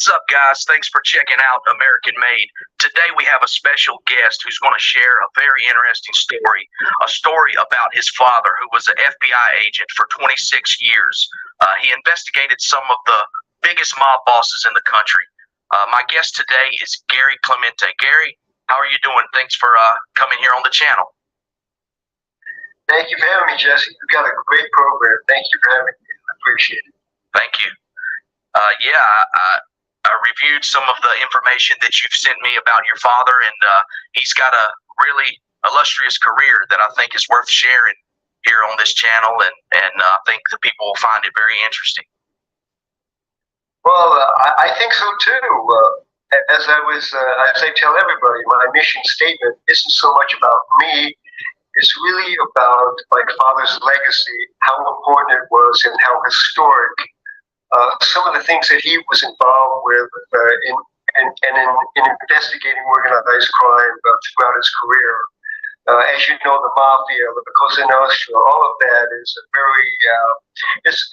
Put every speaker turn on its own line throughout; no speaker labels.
What's up, guys? Thanks for checking out American Made. Today we have a special guest who's going to share a very interesting story, a story about his father, who was an FBI agent for 26 years. He investigated some of the biggest mob bosses in the country. My guest today is Gary Clemente. Gary, how are you doing? Thanks for coming here on the channel.
Thank you for having me, Jesse. You've got a great program. Thank you for having me. I appreciate it.
Thank you. I reviewed some of the information that you've sent me about your father, and he's got a really illustrious career that I think is worth sharing here on this channel, and I think the people will find it very interesting.
Well, I think so too. As I tell everybody, my mission statement isn't so much about me. It's really about my father's legacy, how important it was, and how historic some of the things that he was involved with in investigating organized crime throughout his career. As you know, the mafia, the Cosa Nostra, all of that is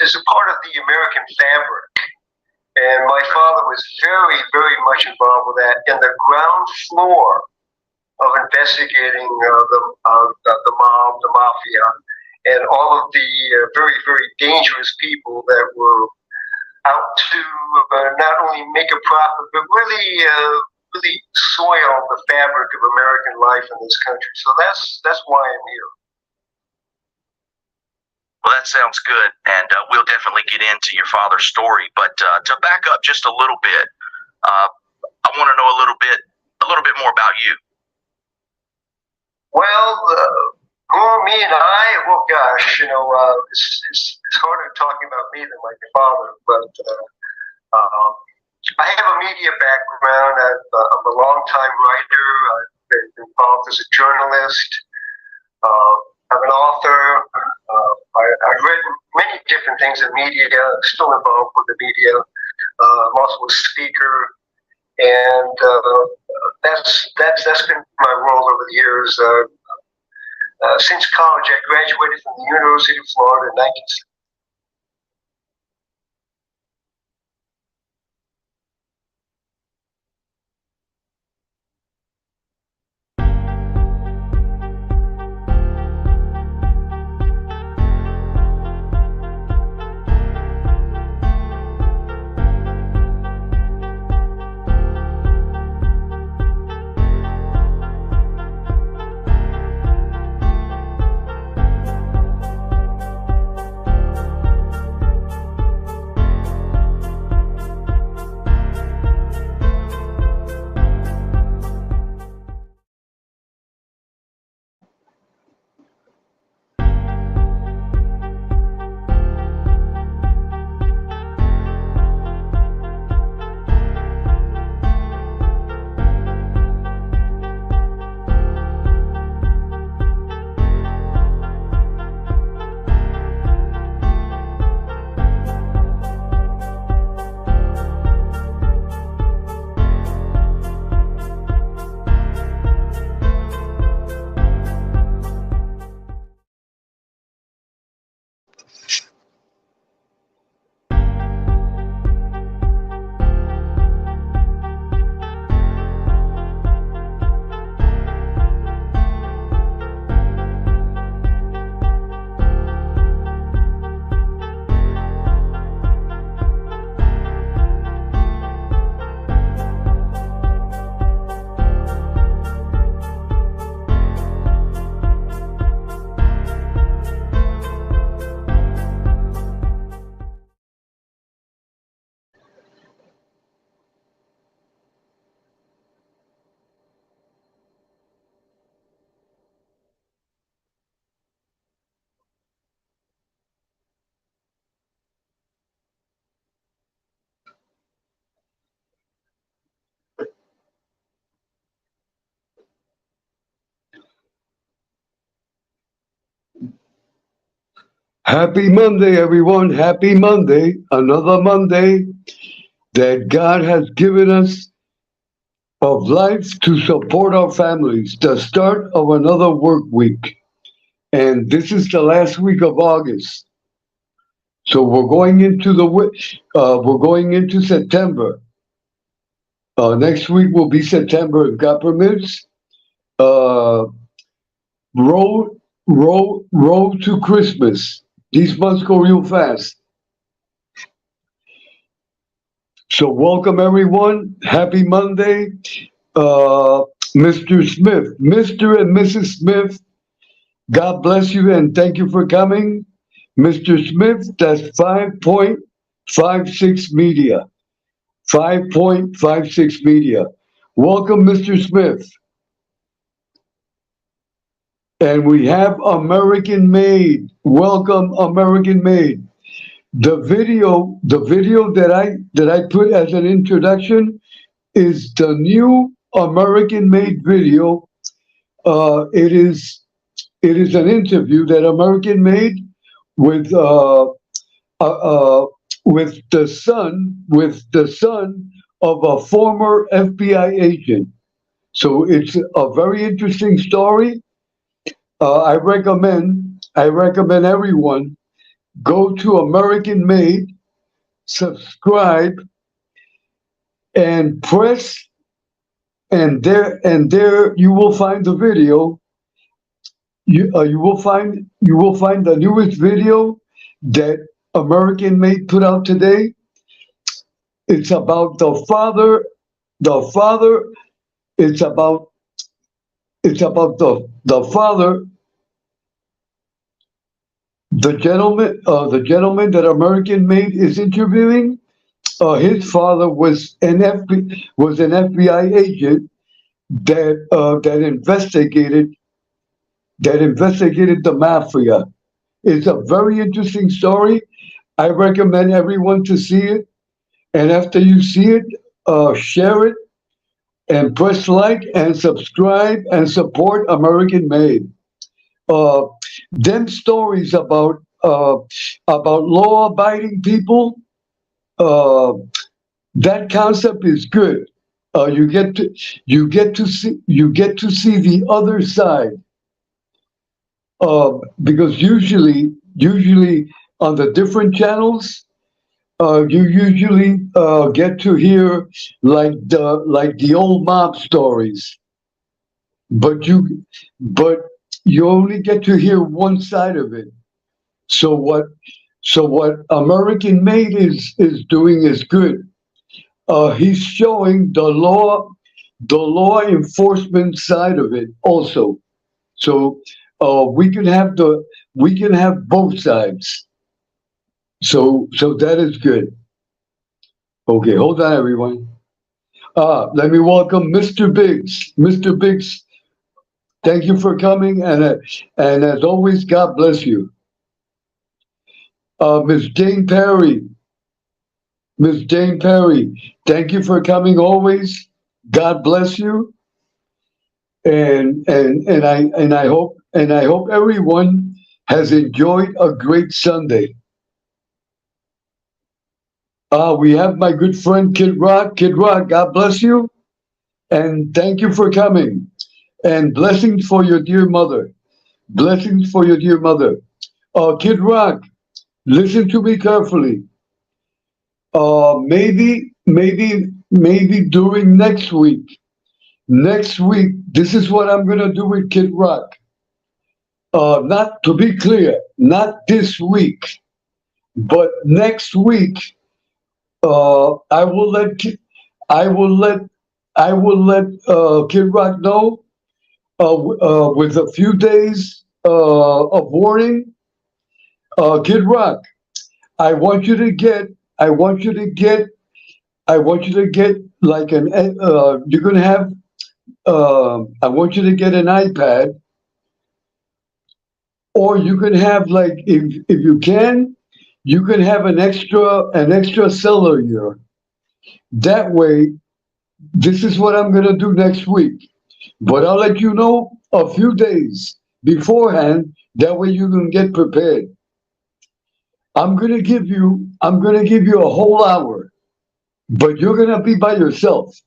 is a part of the American fabric. And my father was very, very much involved with that. And the ground floor of investigating the mob, the mafia, and all of the very, very dangerous people that were out to not only make a profit, but really soil the fabric of American life in this country. So that's why I'm here.
Well, that sounds good, and we'll definitely get into your father's story. But to back up just a little bit, I want to know a little bit more about you.
Well, me and I, well, gosh, it's harder talking about me than my father, but I have a media background. I'm a longtime writer. I've been involved as a journalist. I'm an author. I've written many different things in media. I'm still involved with the media. I'm also a speaker, and that's been my role over the years. Since college, I graduated from the University of Florida in 1970.
Happy Monday, everyone. Happy Monday. Another Monday that God has given us of life to support our families. The start of another work week. And this is the last week of August. So we're going into September. Next week will be September if God permits. Uh, road to Christmas. These months go real fast. So welcome everyone. Happy Monday. Mr. Smith, Mr. and Mrs. Smith, God bless you and thank you for coming. Mr. Smith, that's 5.56 Media. 5.56 Media. Welcome, Mr. Smith. And we have American Made. Welcome, American Made. The video that I put as an introduction is the new American Made video. It is an interview that American Made with the son of a former FBI agent. So it's a very interesting story. I recommend everyone go to American Made, subscribe, and press, and there you will find the video. You will find the newest video that American Made put out today. It's about the father. It's about the father. The gentleman that American Made is interviewing. His father was an FBI agent that investigated the mafia. It's a very interesting story. I recommend everyone to see it. And after you see it, share it and press like and subscribe and support American Made. Them stories about law-abiding people. That concept is good. You get to see the other side. Because usually on the different channels, you usually get to hear like the old mob stories, but you only get to hear one side of it. So what American Made is doing is good. He's showing the law enforcement side of it also. So we can have both sides. So that is good. Okay, hold on, everyone. Let me welcome Mr. Biggs. Mr. Biggs, thank you for coming, and as always, God bless you. Ms. Jane Perry. Ms. Jane Perry, thank you for coming always. God bless you. And I hope everyone has enjoyed a great Sunday. We have my good friend Kid Rock. Kid Rock, God bless you, and thank you for coming. And blessings for your dear mother. Blessings for your dear mother. Kid Rock, listen to me carefully. Maybe during next week. Next week, this is what I'm gonna do with Kid Rock. Not to be clear, not this week, but next week. I will let Kid Rock know with a few days of warning. Kid Rock, I want you to get like an you're gonna have I want you to get an iPad, or you can have, like, if you can, you can have an extra cellular. That way, this is what I'm gonna do next week. But I'll let you know a few days beforehand. That way you can get prepared. I'm gonna give you a whole hour, but you're gonna be by yourself.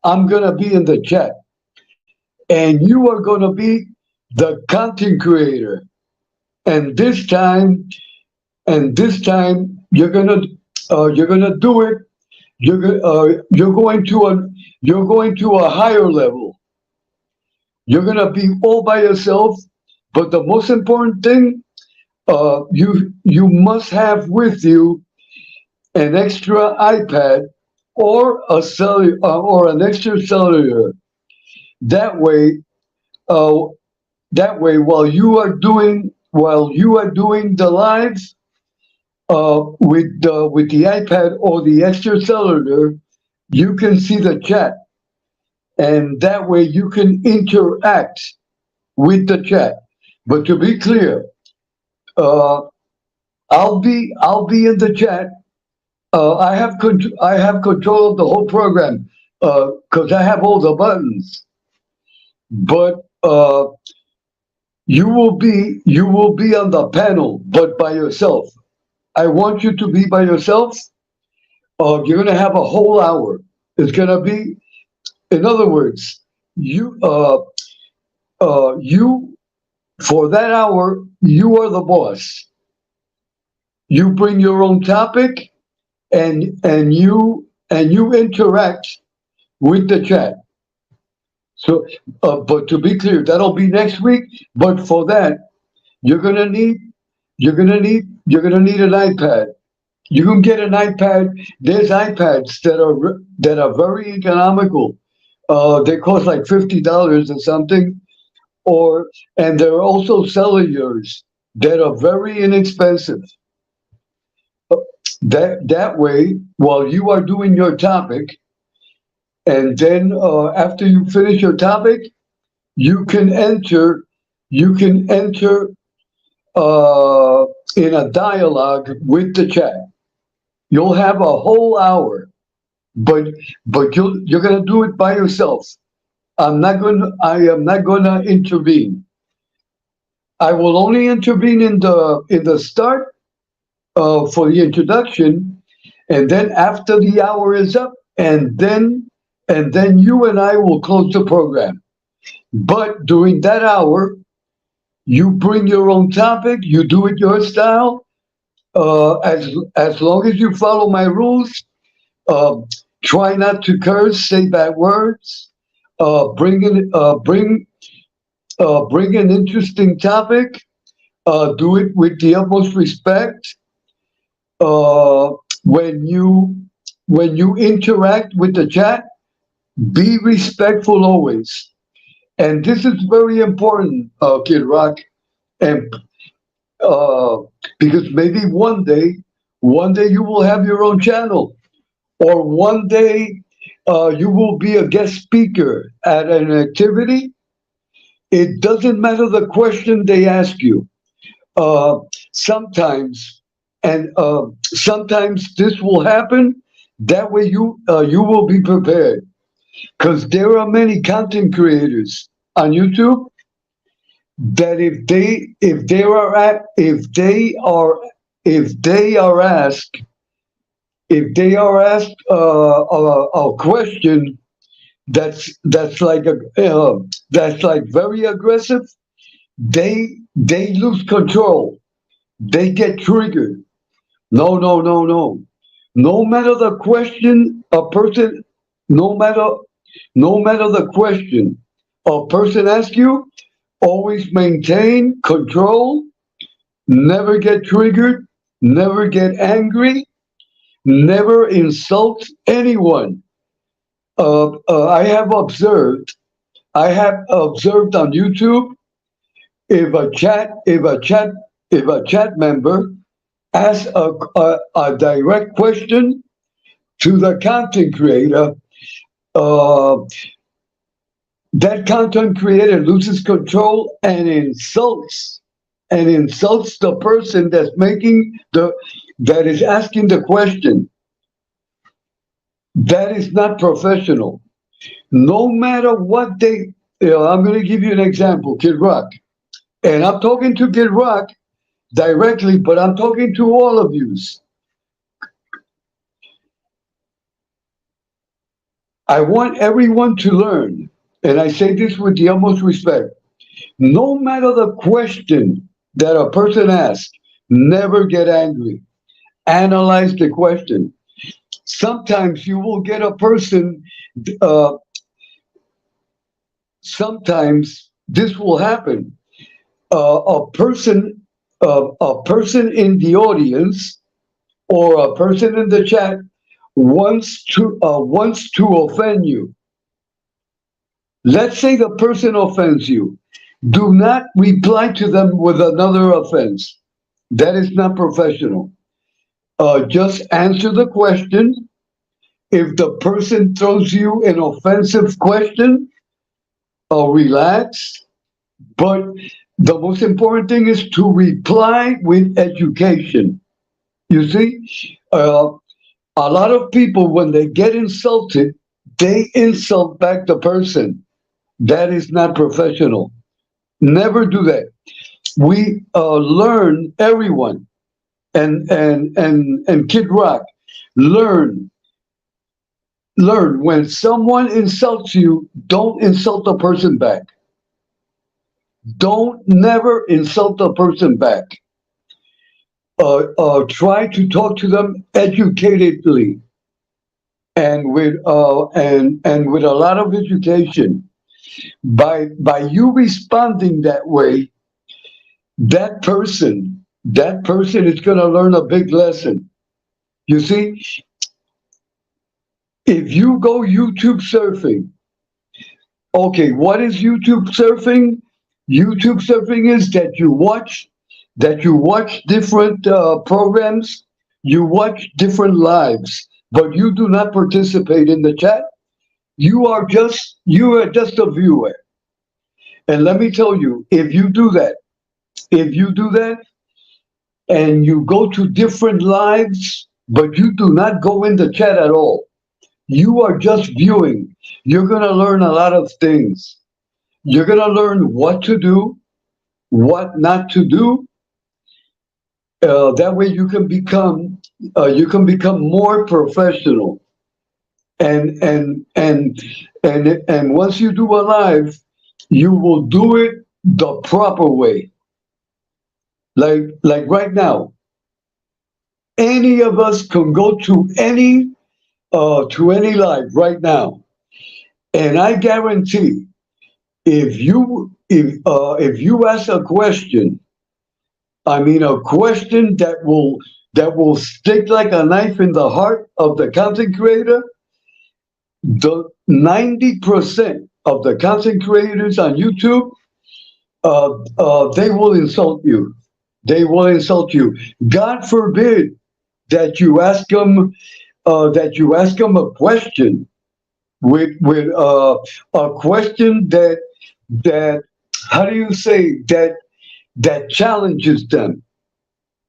I'm gonna be in the chat, and you are gonna be the content creator. And this time you're gonna do it you're going to a higher level. You're gonna be all by yourself. But the most important thing, you must have with you an extra iPad or a cellular or an extra cellular. That way, uh, while you are doing the lives with the iPad or the extra cellular, you can see the chat, and that way you can interact with the chat. But to be clear, uh, I'll be in the chat. I have control of the whole program because I have all the buttons. But you will be on the panel, but by yourself. I want you to be by yourself. You're gonna have a whole hour. It's gonna be, in other words, you for that hour you are the boss. You bring your own topic, and you interact with the chat. So, but to be clear, that'll be next week. But for that, you're gonna need you're gonna need an iPad. You can get an iPad. There's iPads that are very economical. They cost like $50 or something. And there are also cellulars that are very inexpensive. That way, while you are doing your topic, and then after you finish your topic, you can enter you can enter in a dialogue with the chat. You'll have a whole hour, but you're gonna do it by yourself. I am not gonna intervene. I will only intervene in the start for the introduction, and then after the hour is up, and then you and I will close the program. But during that hour, you bring your own topic, you do it your style. As long as you follow my rules, uh, try not to curse, say bad words, bring in bring an interesting topic, do it with the utmost respect. Uh, when you interact with the chat, be respectful always. And this is very important, Kid Rock, and uh, because maybe one day you will have your own channel, or one day you will be a guest speaker at an activity. It doesn't matter the question they ask you. Uh, sometimes, sometimes this will happen. That way, you will be prepared, because there are many content creators on YouTube that if they are asked a question that's like very aggressive, they lose control. They get triggered. No, no, no, no. No matter the question, a person, no matter no matter the question a person asks you, always maintain control, never get triggered, never get angry, never insult anyone. I have observed on YouTube, if a chat member asks a direct question to the content creator, uh, that content creator loses control and insults the person that is asking the question. That is not professional. No matter what I'm going to give you an example, Kid Rock. And I'm talking to Kid Rock directly, but I'm talking to all of you. I want everyone to learn, and I say this with the utmost respect. No matter the question that a person asks, never get angry. Analyze the question. sometimes you will get a person, uh, sometimes this will happen. A person in the audience or a person in the chat wants to offend you. Let's say the person offends you. Do not reply to them with another offense. That is not professional. Just answer the question. If the person throws you an offensive question, relax. But the most important thing is to reply with education. You see, a lot of people, when they get insulted, they insult back the person. That is not professional. Never do that. We learn, everyone, and Kid Rock, learn when someone insults you, don't insult the person back. Don't never insult the person back. Try to talk to them educatedly and with a lot of education. By you responding that way, that person is going to learn a big lesson. You see, if you go YouTube surfing, okay, what is YouTube surfing? YouTube surfing is that you watch different programs, you watch different lives, but you do not participate in the chat. You are just a viewer. And let me tell you, if you do that, and you go to different lives, but you do not go in the chat at all, you are just viewing. You're going to learn a lot of things. You're going to learn what to do, what not to do. That way you can become more professional. And once you do a live, you will do it the proper way. Like right now, any of us can go to any live right now, and I guarantee, if you ask a question, I mean a question that will stick like a knife in the heart of the content creator, the 90% of the content creators on YouTube, they will insult you. They will insult you. God forbid that you ask them a question with a question that how do you say that challenges them.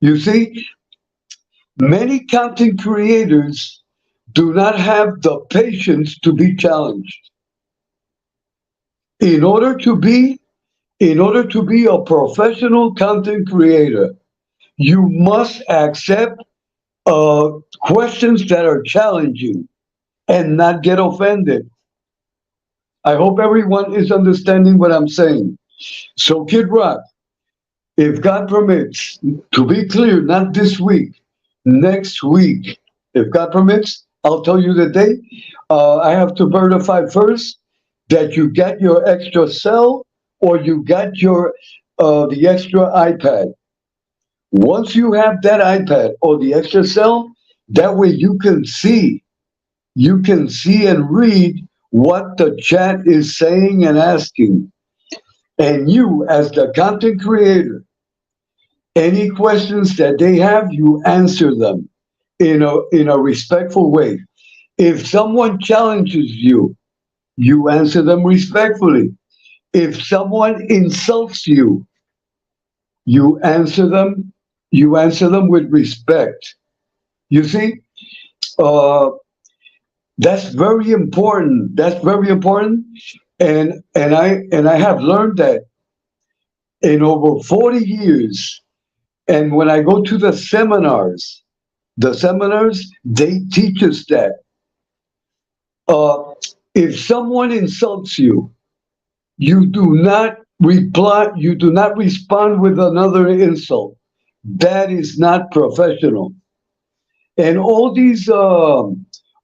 You see, many content creators do not have the patience to be challenged. In order to be a professional content creator, you must accept questions that are challenging and not get offended. I hope everyone is understanding what I'm saying. So, Kid Rock, if God permits, to be clear, not this week, next week, if God permits, I'll tell you the date. I have to verify first that you get your extra cell or you got the extra iPad. Once you have that iPad or the extra cell, that way you can see and read what the chat is saying and asking. And you, as the content creator, any questions that they have, you answer them in a respectful way. If someone challenges you, you answer them respectfully. If someone insults you, you answer them with respect. You see, that's very important. That's very important. And I have learned that in over 40 years. And when I go to the seminars, they teach us that if someone insults you, you do not reply, you do not respond with another insult. That is not professional. And all these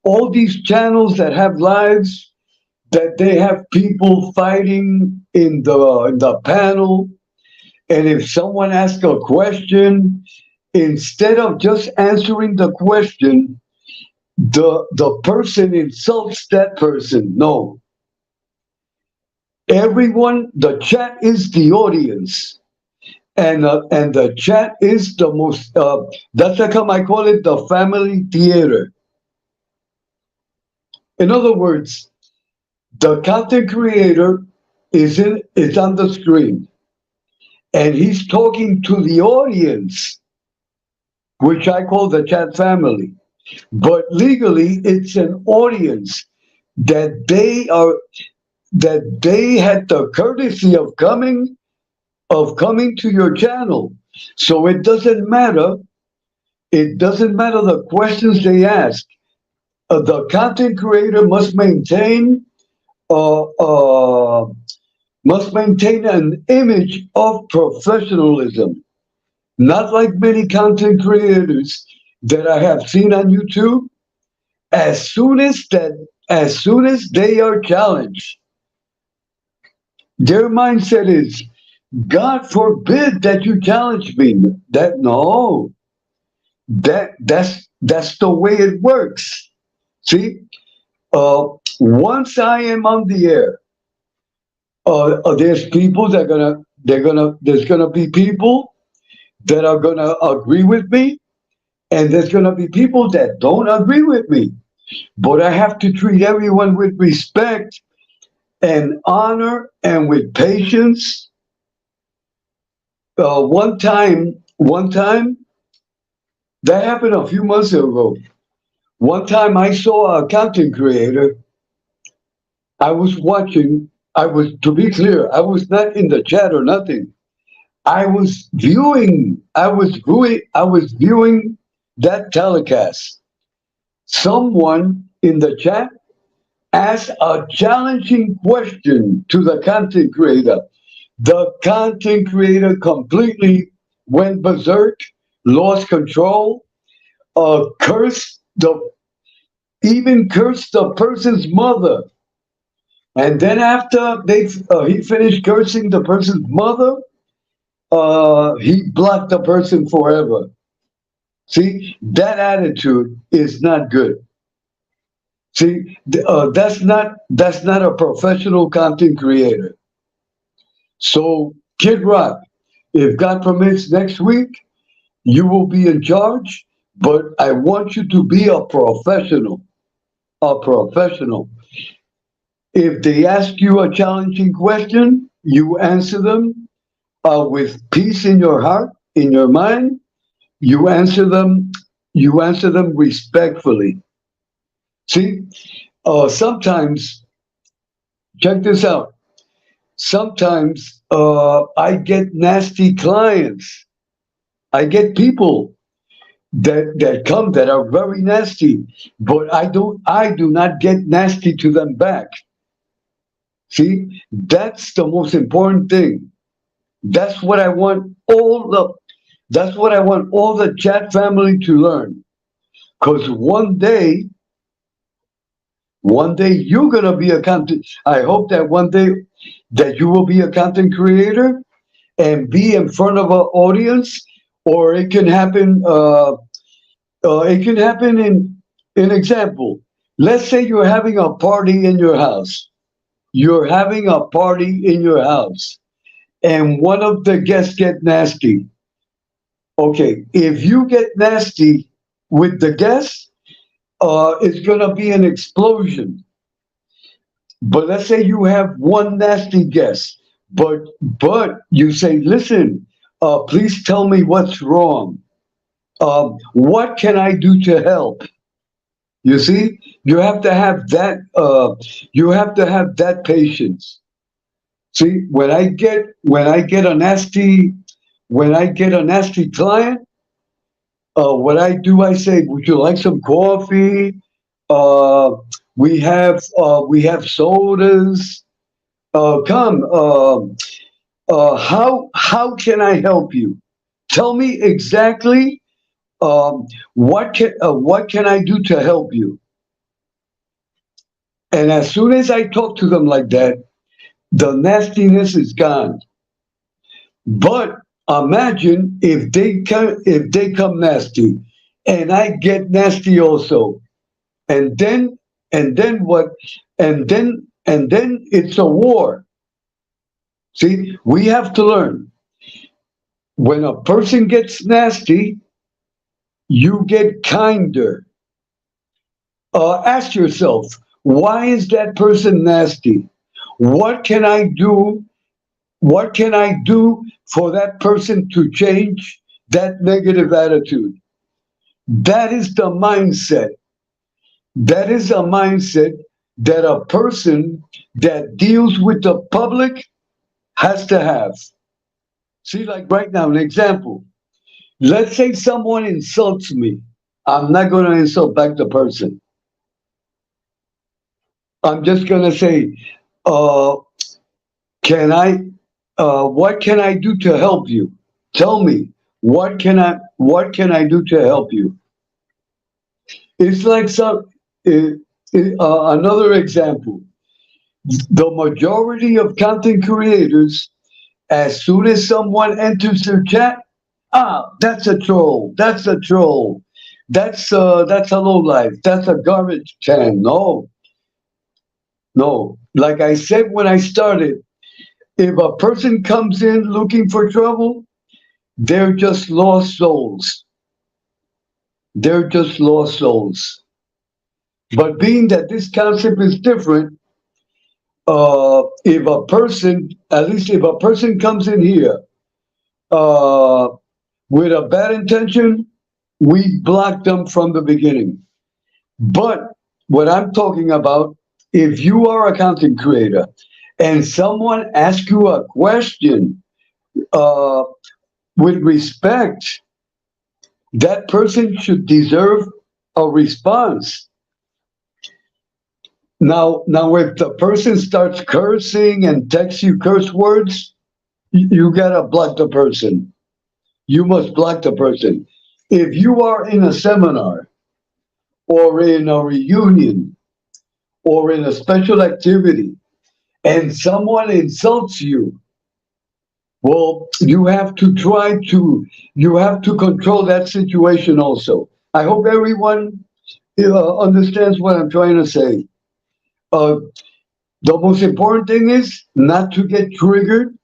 all these channels that have lives, that they have people fighting in the panel, and if someone asks a question, instead of just answering the question, the person insults that person. No, everyone, the chat is the audience, and the chat is the most. That's how come I call it the family theater. In other words, the content creator is on the screen, and he's talking to the audience, which I call the chat family. But legally, it's an audience that they had the courtesy of coming to your channel. So it doesn't matter. It doesn't matter the questions they ask. The content creator uh, uh, must maintain an image of professionalism, not like many content creators that I have seen on YouTube. As soon as they are challenged, their mindset is, God forbid that you challenge me. That no, that's the way it works. See, once I am on the air, there's people that there's gonna be people that are gonna agree with me, and there's gonna be people that don't agree with me. But I have to treat everyone with respect and honor and with patience. One time, that happened a few months ago. One time I saw a content creator. I was watching. To be clear, I was not in the chat or nothing. I was viewing. I was viewing that telecast. Someone in the chat asked a challenging question to the content creator. The content creator completely went berserk, lost control, cursed cursed the person's mother. And then after he finished cursing the person's mother, he blocked the person forever. See, that attitude is not good. See, that's not a professional content creator. So, Kid Rock, if God permits, next week you will be in charge, but I want you to be a professional. A professional. If they ask you a challenging question, you answer them with peace in your heart, in your mind. You answer them. You answer them respectfully. See, sometimes, check this out. Sometimes I get nasty clients. I get people that come that are very nasty, but I do not get nasty to them back. See, that's the most important thing. That's what I want all the chat family to learn. Because one day you're gonna be a content. I hope that one day that you will be a content creator and be in front of an audience, or it can happen. It can happen in an example. Let's say you're having a party in your house. You're having a party in your house, and one of the guests get nasty. Okay, if you get nasty with the guests, it's gonna be an explosion. But let's say you have one nasty guest, but you say, listen, please tell me what's wrong. What can I do to help? You see, you have to have that. You have to have that patience. See, when I get a nasty client, what I do, I say, would you like some coffee? We have sodas. Come. How can I help you? Tell me exactly what can I do to help you? And as soon as I talk to them like that, the nastiness is gone. But imagine if they come nasty, and I get nasty also, and then what? And then it's a war. See, we have to learn when a person gets nasty, you get kinder. Ask yourself, why is that person nasty? What can I do? What can I do for that person to change that negative attitude? That is the mindset. That is a mindset that a person that deals with the public has to have. See, like right now, an example. Let's say someone insults me. I'm not going to insult back the person. I'm just going to say, uh, can I, what can I do to help you? Tell me, what can I do to help you? It's like another example. The majority of content creators, as soon as someone enters their chat, that's a troll. That's a troll. That's a low life. That's a garbage can. No, no. Like I said when I started, if a person comes in looking for trouble, they're just lost souls. They're just lost souls. But being that this concept is different, if a person, at least if a person comes in here uh, with a bad intention, we block them from the beginning. But what I'm talking about, if you are a content creator and someone asks you a question uh, with respect, that person should deserve a response. Now, if the person starts cursing and texts you curse words, you gotta block the person. You must block the person. If you are in a seminar or in a reunion or in a special activity and someone insults you, well, you have to control that situation also. I hope everyone understands what I'm trying to say. Uh, the most important thing is not to get triggered,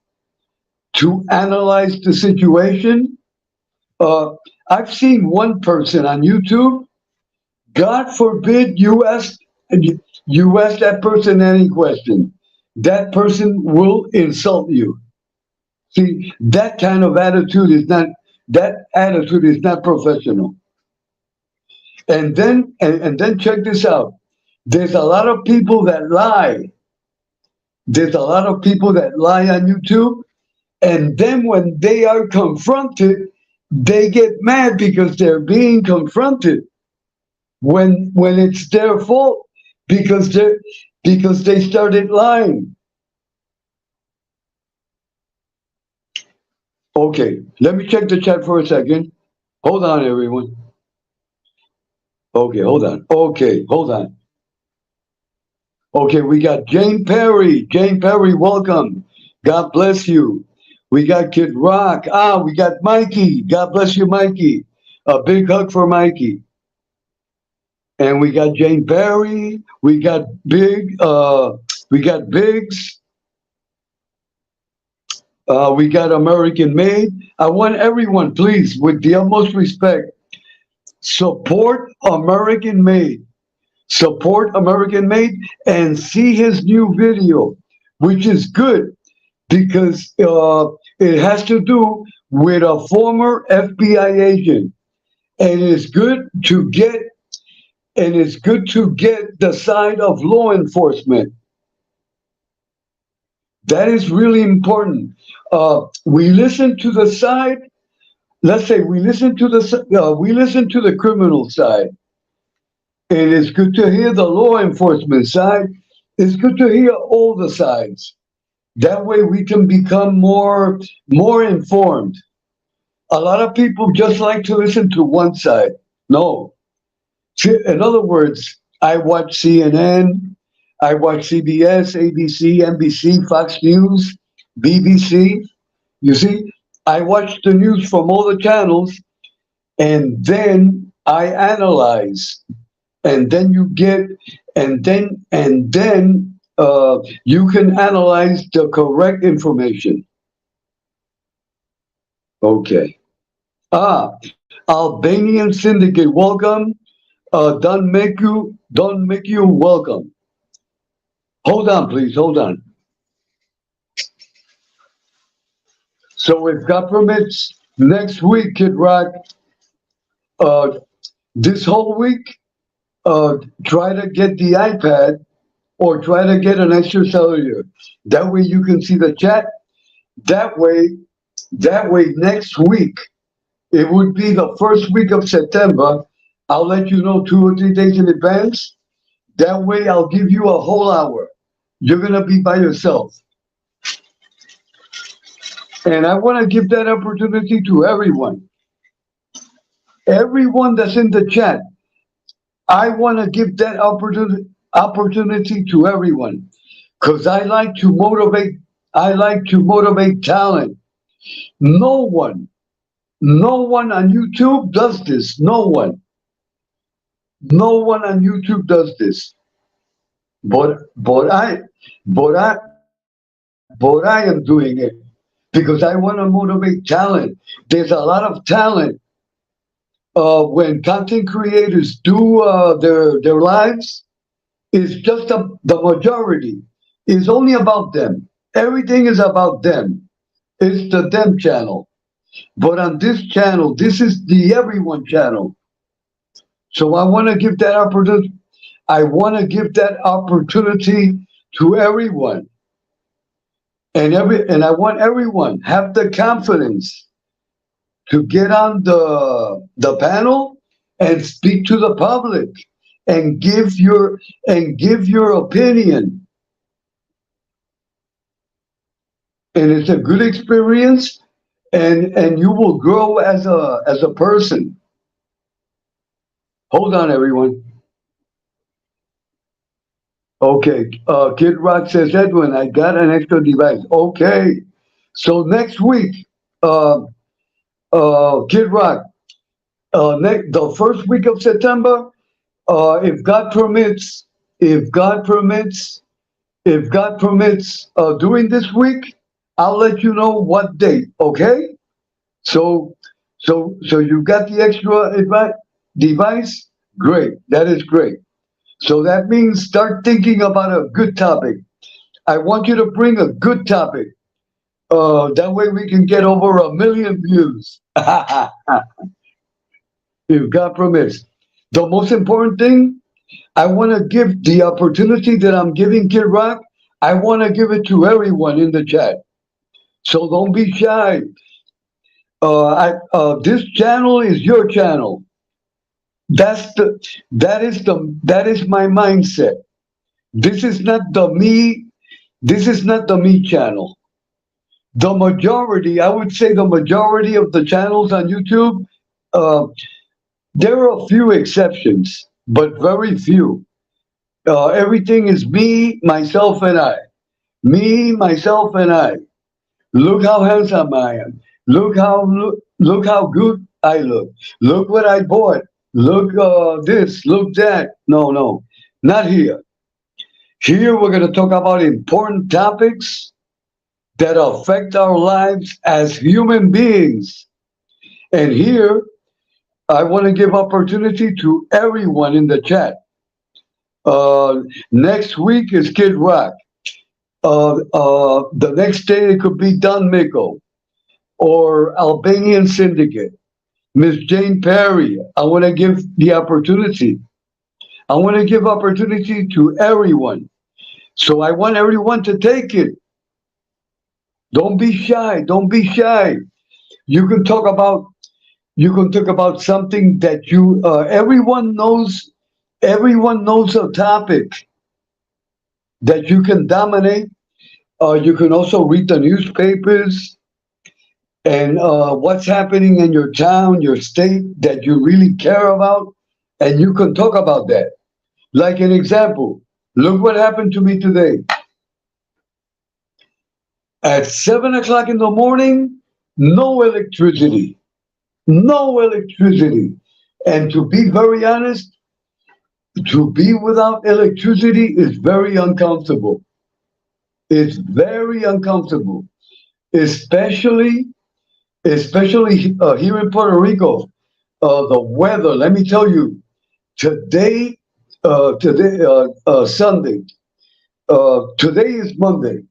to analyze the situation. Uh, I've seen one person on YouTube. God forbid you ask that person any question. That person will insult you. See, that attitude is not professional. And then check this out. There's a lot of people that lie. There's a lot of people that lie on YouTube, and then when they are confronted, they get mad because they're being confronted when it's their fault because they started lying. Okay, let me check the chat for a second. Hold on, everyone. Okay, hold on. Okay, hold on. Okay, we got Jane Perry. Jane Perry, welcome. God bless you. We got Kid Rock. We got Mikey. God bless you, Mikey. A big hug for Mikey. And we got Jane Perry. We got Biggs. We got American Made. I want everyone, please, with the utmost respect, support American Made. Support American Made and see his new video, which is good because it has to do with a former FBI agent, and it's good to get the side of law enforcement. That is really important. We listen to the side. Let's say we listen to the criminal side. And it's good to hear the law enforcement side. It's good to hear all the sides. That way we can become more informed. A lot of people just like to listen to one side. No. In other words, I watch CNN, I watch CBS, ABC, NBC, Fox News, BBC. You see, I watch the news from all the channels, and then I analyze, and then you get, and then you can analyze the correct information. Okay. Albanian Syndicate, welcome. Don't make you welcome. Hold on, please. Hold on. So if God permits, next week, Kid Rock, this whole week, try to get the iPad or try to get an extra cellular. That way you can see the chat. That way next week, it would be the first week of September. I'll let you know 2 or 3 days in advance. That way I'll give you a whole hour. You're going to be by yourself. And I want to give that opportunity to everyone. Everyone that's in the chat, I want to give that opportunity to everyone. Because I like to motivate talent. No one on YouTube does this. No one on YouTube does this. But I am doing it because I want to motivate talent. There's a lot of talent. When content creators do their lives, it's just the majority. It's only about them. Everything is about them. It's the them channel. But on this channel, this is the everyone channel. So I want to give that opportunity. I want to give that opportunity to everyone. And I want everyone have the confidence to get on the panel and speak to the public and give your opinion. And it's a good experience, and you will grow as a person. Hold on, everyone. Okay, Kid Rock says, Edwin, I got an extra device. Okay, so next week, Kid Rock, the first week of September, if God permits, during this week, I'll let you know what date. Okay, so you got the extra device. Great, that is great. So that means start thinking about a good topic. I want you to bring a good topic. That way we can get over 1 million views. If God permits. The most important thing, I want to give the opportunity that I'm giving Kid Rock, I want to give it to everyone in the chat. So don't be shy. This channel is your channel. That is my mindset. This is not the me channel. The majority, I would say the majority of the channels on YouTube, there are a few exceptions, but very few. Everything is me, myself, and I. Me, myself, and I. Look how handsome I am. Look how good I look. Look what I bought. Look this, look that. No, not here. Here we're going to talk about important topics that affect our lives as human beings. And here, I want to give opportunity to everyone in the chat. Next week is Kid Rock. The next day it could be Don Miko or Albanian Syndicate. Miss Jane Perry, I want to give the opportunity. I want to give opportunity to everyone. So I want everyone to take it. Don't be shy. Don't be shy. You can talk about something that everyone knows a topic that you can dominate. You can also read the newspapers and what's happening in your town, your state that you really care about, and you can talk about that. Like an example, Look what happened to me today. At 7 o'clock in the morning, no electricity. No electricity. And to be very honest, to be without electricity is very uncomfortable. It's very uncomfortable, especially here in Puerto Rico. The weather. Let me tell you, today, Sunday. Today is Monday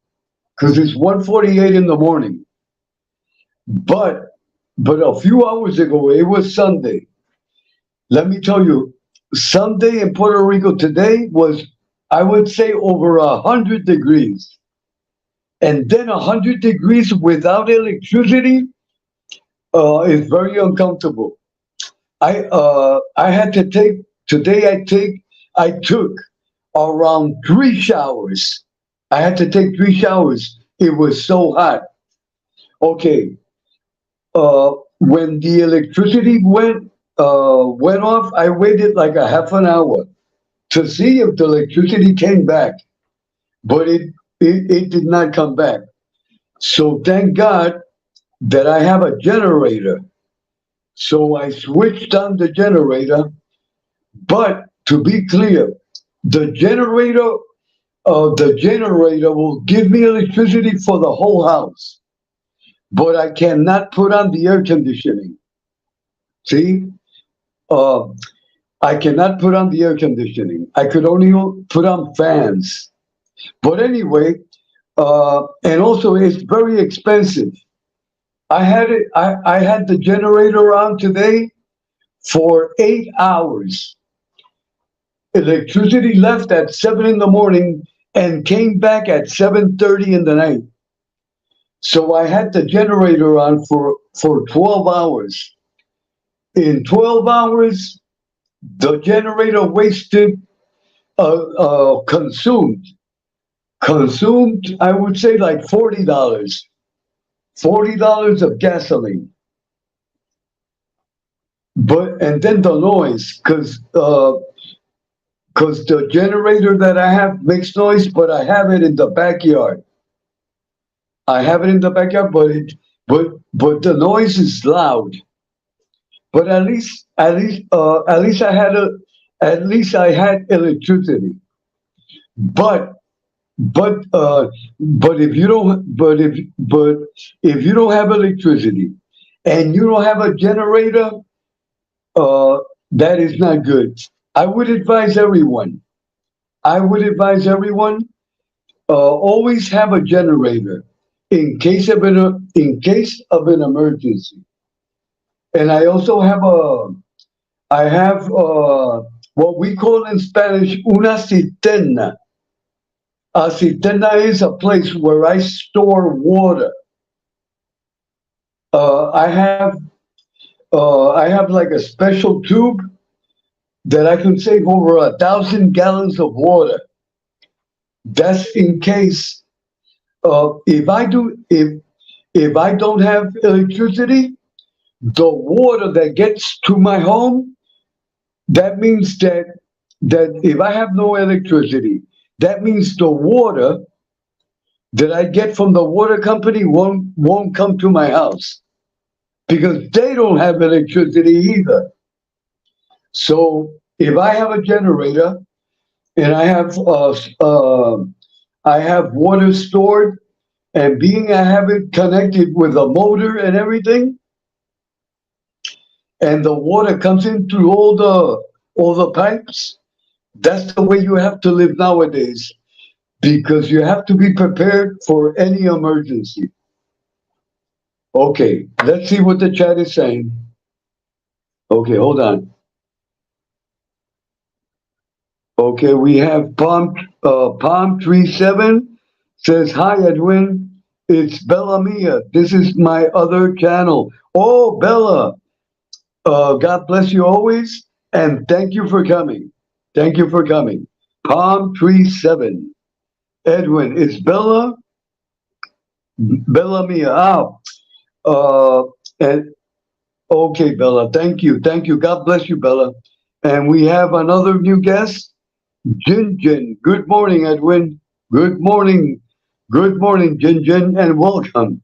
because it's 1:48 in the morning. But a few hours ago, it was Sunday. Let me tell you, Sunday in Puerto Rico today was, I would say, over 100 degrees. And then 100 degrees without electricity is very uncomfortable. I had to take today. I took around 3 showers. I had to take 3 showers. It was so hot. Okay, when the electricity went off, I waited like a half an hour to see if the electricity came back, but it did not come back. So thank God that I have a generator. So I switched on the generator. But to be clear, the generator will give me electricity for the whole house, but I cannot put on the air conditioning. See, uh, I cannot put on the air conditioning. I could only put on fans. But anyway, and also it's very expensive. I had the generator on today for 8 hours. Electricity left at 7 in the morning and came back at 7:30 in the night. So I had the generator on for 12 hours. In 12 hours, the generator wasted, consumed, I would say like $40. $40 of gasoline. And then the noise, because the generator that I have makes noise, but I have it in the backyard. I have it in the backyard, but the noise is loud. But at least I had electricity. But but if you don't if you don't have electricity and you don't have a generator, that is not good. I would advise everyone. Always have a generator in case of an emergency. And I also have what we call in Spanish una cisterna. A cisterna is a place where I store water. I have like a special tube that I can save over 1,000 gallons of water. That's in case if I don't have electricity, the water that gets to my home, that means that if I have no electricity, that means the water that I get from the water company won't come to my house because they don't have electricity either. So if I have a generator and I have water stored, and being I have it connected with a motor and everything, and the water comes in through all the pipes, that's the way you have to live nowadays, because you have to be prepared for any emergency. Okay, let's see what the chat is saying. Okay, hold on. Okay, we have Palm Tree 7 says, "Hi Edwin, it's Bella Mia. This is my other channel." Oh, Bella, God bless you always, and thank you for coming. Thank you for coming. Palm Tree 7. Edwin, it's Bella Mia. And okay, Bella, thank you. God bless you, Bella. And we have another new guest. Jin Jin. Good morning, Edwin. Good morning. Good morning, Jin Jin, and welcome.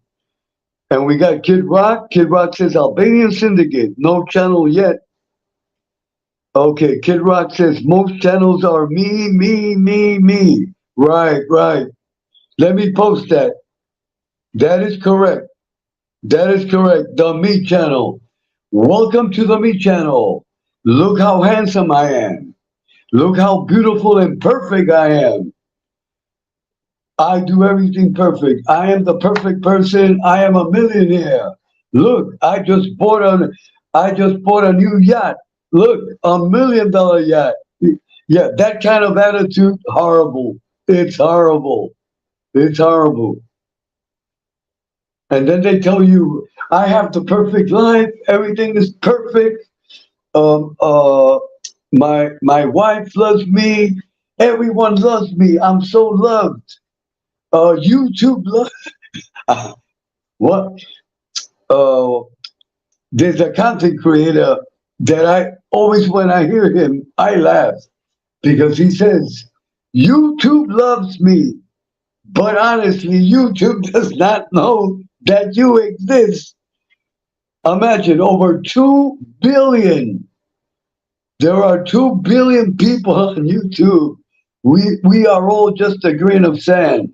And we got Kid Rock. Kid Rock says Albanian Syndicate. No channel yet. Okay, Kid Rock says most channels are me, me, me, me. Right, right. Let me post that. That is correct. That is correct. The Me channel. Welcome to the Me channel. Look how handsome I am. Look how beautiful and perfect I am. I do everything perfect. I am the perfect person. I am a millionaire. Look, I just bought a new yacht. Look, $1 million yacht. Yeah, that kind of attitude, horrible. It's horrible. It's horrible. And then they tell you, I have the perfect life. Everything is perfect. Um, uh, my wife loves me. Everyone loves me. I'm so loved. YouTube love. What? Uh, there's a content creator that I always, when I hear him, I laugh because he says, YouTube loves me. But honestly, YouTube does not know that you exist. Imagine over 2 billion. There are 2 billion people on YouTube. We are all just a grain of sand.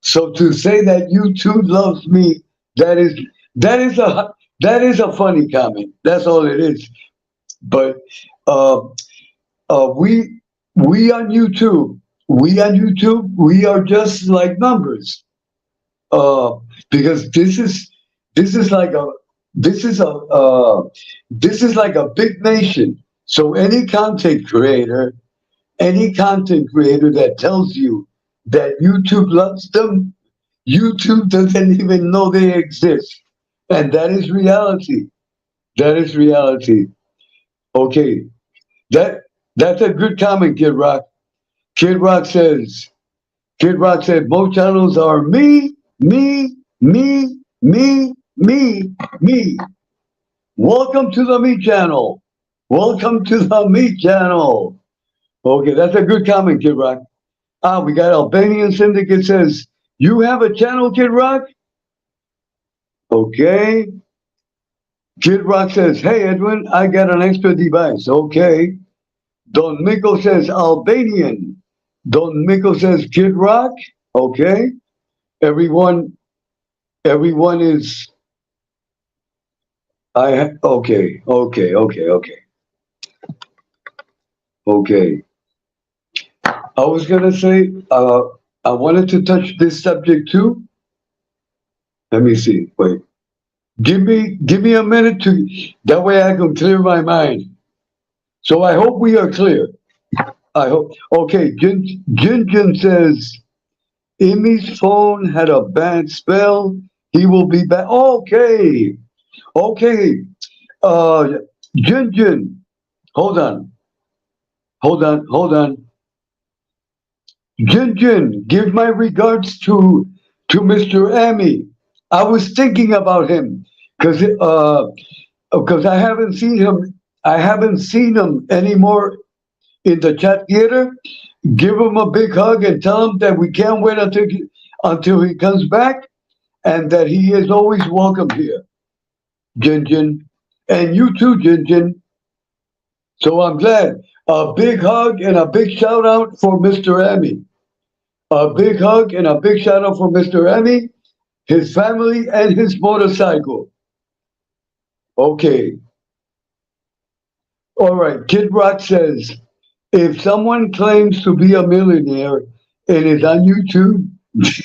So to say that YouTube loves me, that is that is a that is a funny comment. That's all it is. But uh, we on YouTube, we are just like numbers. Uh, because this is like a this is a this is like a big nation. So any content creator that tells you that YouTube loves them, YouTube doesn't even know they exist, and that is reality. That is reality. Okay, that that's a good comment, Kid Rock. Kid Rock says. Kid Rock said both channels are me, me, me, me, me, me. Welcome to the Me channel. Welcome to the Me channel. Okay, that's a good comment, Kid Rock. Ah, we got Albanian Syndicate says, you have a channel, Kid Rock? Okay. Kid Rock says, hey, Edwin, I got an extra device. Okay. Don Miko says, Albanian. Don Miko says, Kid Rock. Okay. Everyone, everyone is, okay, okay, okay, okay, okay. I was gonna say, I wanted to touch this subject too. Let me see. Wait. Give me a minute to, that way I can clear my mind. So I hope we are clear. I hope. Okay, Jin Jin says, Emmy's phone had a bad spell. He will be back. Okay, okay. Uh, Jin Jin, hold on, hold on, hold on. Jin Jin, give my regards to Mr. Amy. I was thinking about him because I haven't seen him. I haven't seen him anymore in the chat theater. Give him a big hug and tell him that we can't wait until he comes back, and that he is always welcome here, Jin Jin, and you too, Jin Jin. So I'm glad. A big hug and a big shout out for Mr. Emmy. A big hug and a big shout out for Mr. Emmy, his family, and his motorcycle. Okay. All right. Kid Rock says, if someone claims to be a millionaire and is on YouTube,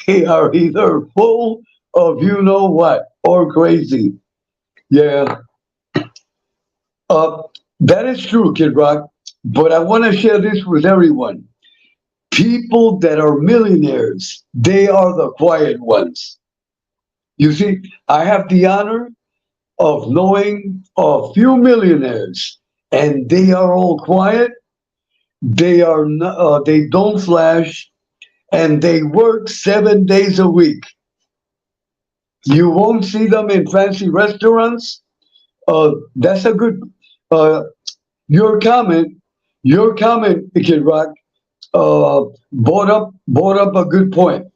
they are either full of you know what or crazy. Yeah. Uh, that is true, Kid Rock. But I want to share this with everyone. People that are millionaires, they are the quiet ones. You see, I have the honor of knowing a few millionaires, and they are all quiet. They are not, they don't flash, and they work 7 days a week. You won't see them in fancy restaurants. That's a good. Your comment. Your comment, Kid Rock, brought up a good point.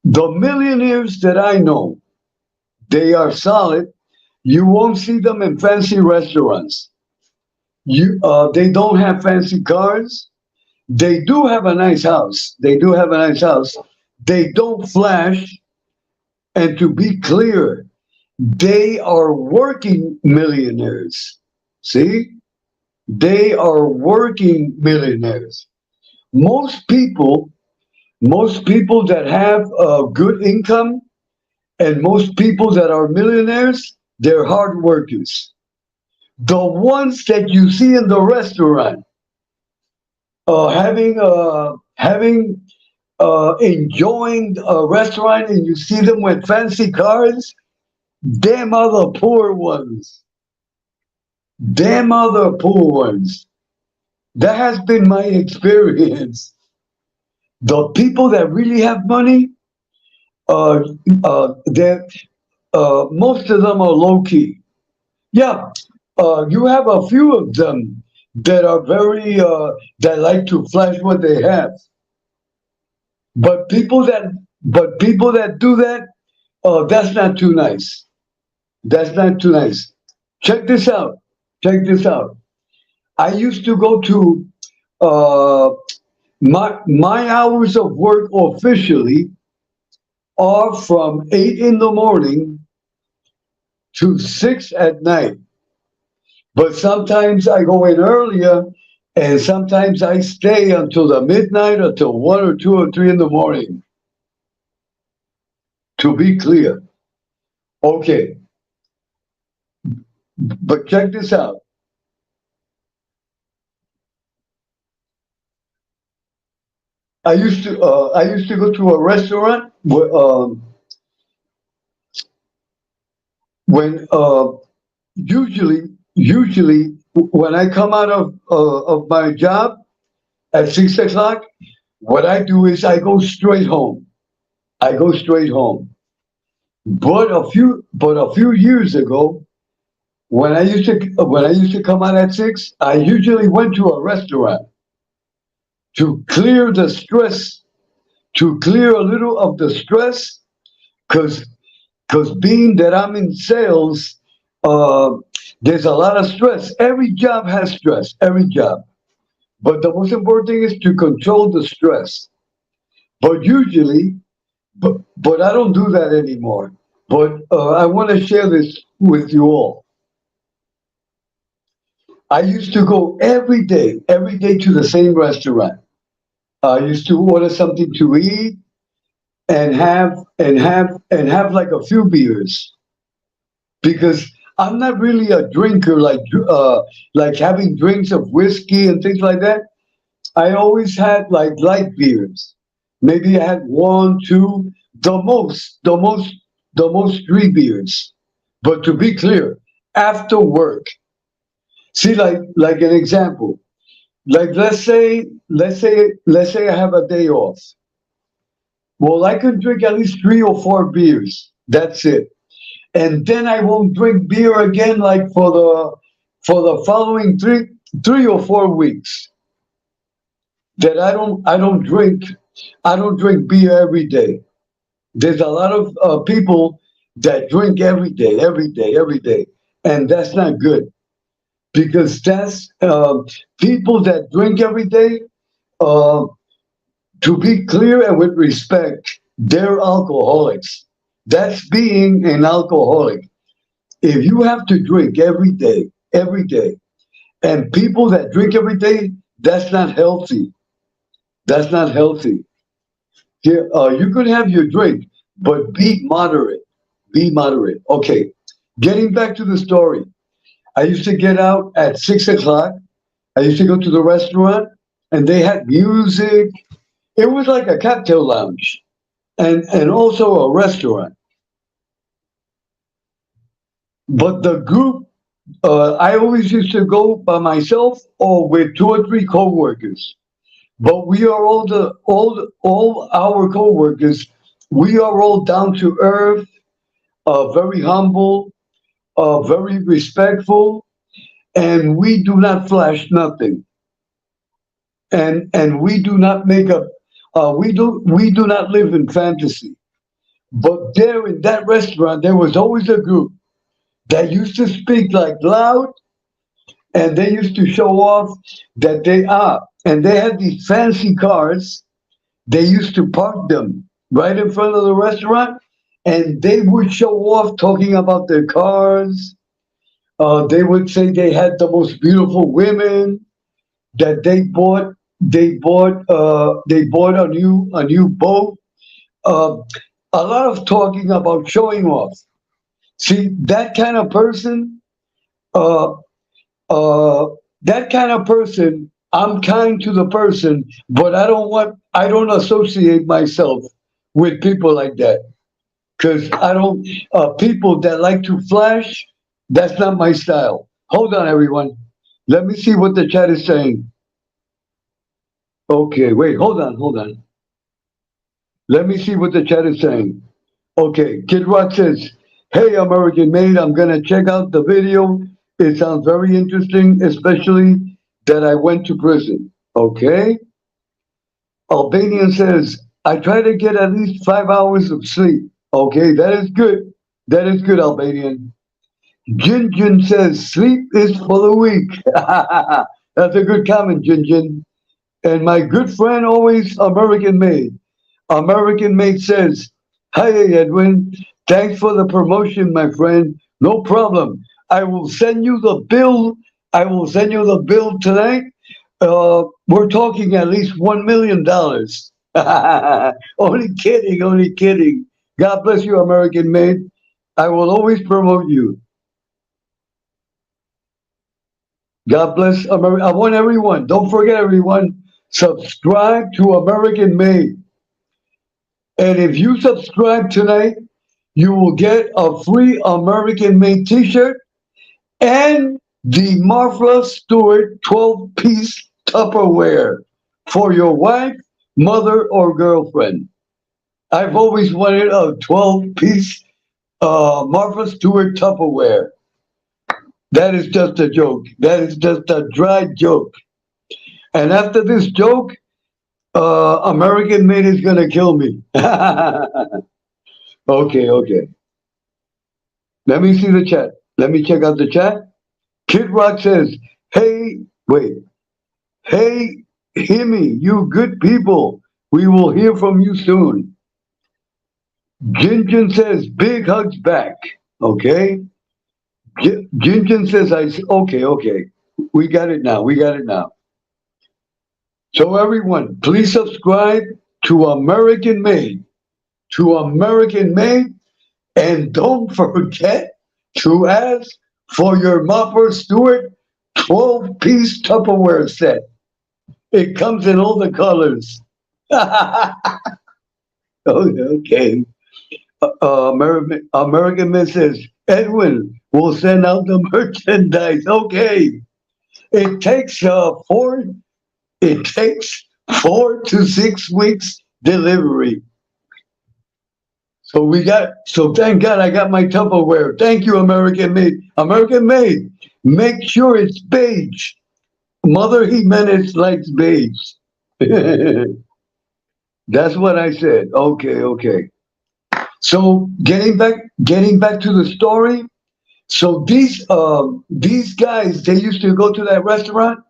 The millionaires that I know, they are solid. You won't see them in fancy restaurants. They don't have fancy cars. They do have a nice house. They do have a nice house. They don't flash. And to be clear, they are working millionaires. See? They are working millionaires. Most people, most people that have a good income and most people that are millionaires, they're hard workers. The ones that you see in the restaurant, having enjoying a restaurant, and you see them with fancy cars, them are the poor ones. Them are the poor ones. That has been my experience. The people that really have money, that most of them are low key. Yeah, you have a few of them that are very that like to flash what they have. But people that do that, that's not too nice. That's not too nice. Check this out. Check this out. I used to go to uh, my hours of work officially are from 8 in the morning to 6 at night. But sometimes I go in earlier, and sometimes I stay until the midnight, until 1 or 2 or 3 in the morning. To be clear, okay. But check this out. I used to go to a restaurant when usually when I come out of my job at 6 o'clock, what I do is I go straight home. I go straight home. But a few years ago, when I used to come out at 6, I usually went to a restaurant to clear the stress, to clear a little of the stress, because being that I'm in sales, uh, there's a lot of stress. Every job has stress, every job. But the most important thing is to control the stress. But usually, but I don't do that anymore. But I want to share this with you all. I used to go every day to the same restaurant. I used to order something to eat and have like a few beers because I'm not really a drinker like having drinks of whiskey and things like that. I always had like light beers. Maybe I had one, two, the most 3 beers. But to be clear, after work, see, like an example, like let's say I have a day off. Well, I can drink at least 3 or 4 beers. That's it, and then I won't drink beer again, like for the following three or 4 weeks. That I don't drink beer every day. There's a lot of people that drink every day, every day, every day, and that's not good because that's people that drink every day. Uh, to be clear and with respect, they're alcoholics. That's being an alcoholic. If you have to drink every day, and people that drink every day, that's not healthy. That's not healthy. Yeah, you could have your drink, but be moderate. Be moderate. Okay. Getting back to the story, I used to get out at 6 o'clock. I used to go to the restaurant, and they had music. It was like a cocktail lounge, and also a restaurant. But the group, I always used to go by myself or with 2 or 3 coworkers. But we are all our coworkers. We are all down to earth, very humble, very respectful, and we do not flash nothing, and we do not make up. We do not live in fantasy. But there in that restaurant, there was always a group that used to speak like loud, and they used to show off that they are, and they had these fancy cars. They used to park them right in front of the restaurant, and they would show off talking about their cars. They would say they had the most beautiful women that they bought. They bought a new boat. Uh, a lot of talking about showing off. See that kind of person. Uh, uh, that kind of person. I'm kind to the person, but I don't associate myself with people like that because I don't. People that like to flash. That's not my style. Hold on, everyone. Let me see what the chat is saying. Okay, wait, hold on. Let me see what the chat is saying. Okay, Kid Rock says, "Hey, American Made, I'm gonna check out the video. It sounds very interesting, especially that I went to prison." Okay. Albanian says, "I try to get at least 5 hours of sleep." Okay, that is good. That is good, Albanian. Jin Jin says, "Sleep is for the weak." That's a good comment, Jin Jin. And my good friend, always American Made. American Made says, "Hi, Edwin. Thanks for the promotion, my friend. No problem. I will send you the bill. I will send you the bill tonight. We're talking at least $1 million." Only kidding, only kidding. God bless you, American Made. I will always promote you. God bless America. I want everyone. Don't forget, everyone. Subscribe to American Made. And if you subscribe tonight, you will get a free American Made t-shirt and the Martha Stewart 12-piece Tupperware for your wife, mother, or girlfriend. I've always wanted a 12-piece Martha Stewart Tupperware. That is just a joke. That is just a dry joke. And after this joke, American Made is gonna kill me. Okay, okay. Let me see the chat. Let me check out the chat. Kid Rock says, "Hey, wait. Hey, hear me, you good people. We will hear from you soon." Jinjin says, "Big hugs back." Okay. Jinjin says, okay, okay. We got it now. We got it now. So everyone, please subscribe to American Made. To American Made. And don't forget to ask for your Martha Stewart 12-piece Tupperware set. It comes in all the colors. Okay. American Made says, "Edwin will send out the merchandise." Okay. It takes it takes 4 to 6 weeks delivery. So thank God I got my Tupperware. Thank you, American Made. American Made, make sure it's beige. Mother Jimenez likes beige. That's what I said. Okay, okay. So getting back to the story. So these guys, they used to go to that restaurant.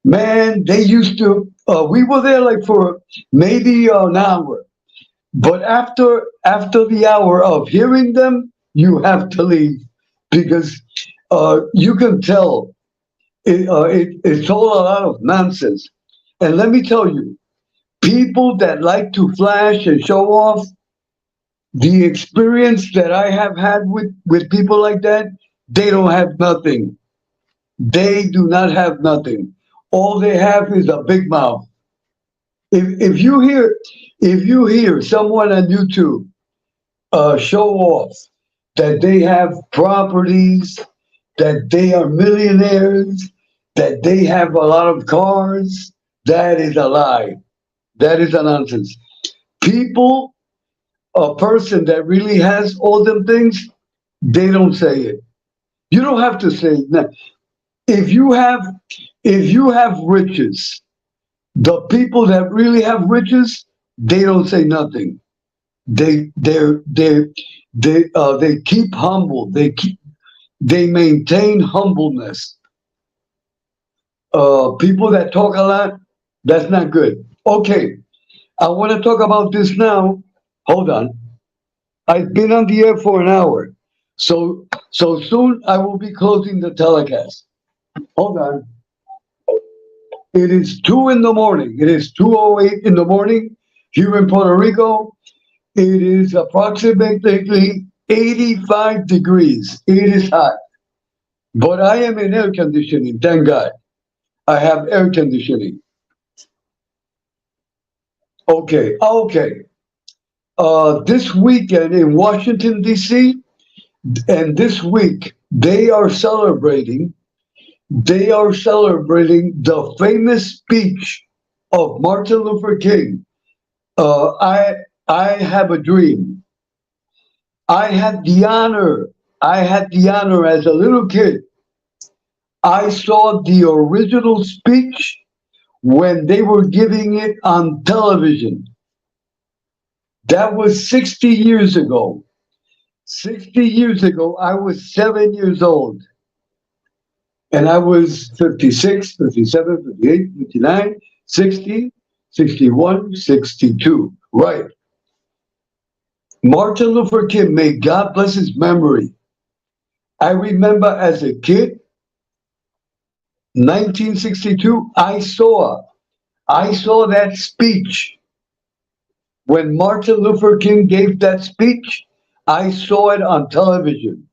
Man, they used to. We were there like for maybe an hour, but after the hour of hearing them, you have to leave because you can tell it's all a lot of nonsense. And let me tell you, people that like to flash and show off, the experience that I have had with people like that, they don't have nothing. They do not have nothing. All they have is a big mouth. If you hear someone on YouTube show off that they have properties, that they are millionaires, that they have a lot of cars, that is a lie. That is a nonsense. A person that really has all them things, they don't say it. You don't have to say it. if you have riches, the people that really have riches, they don't say nothing. They keep humble. They maintain humbleness. People that talk a lot, that's not good. Okay, I want to talk about this now. Hold on. I've been on the air for an hour. So soon I will be closing the telecast. Hold on. It is 2 in the morning. It is 2:08 in the morning here in Puerto Rico. It is approximately 85 degrees. It is hot. But I am in air conditioning, thank God. I have air conditioning. Okay. This weekend in Washington, D.C., and this week they are celebrating the famous speech of Martin Luther King. I have a dream. I had the honor. I had the honor as a little kid. I saw the original speech when they were giving it on television. That was 60 years ago. 60 years ago, I was 7 years old. And I was 56, 57, 58, 59, 60, 61, 62. Right. Martin Luther King, may God bless his memory. I remember as a kid, 1962, I saw that speech. When Martin Luther King gave that speech, I saw it on television.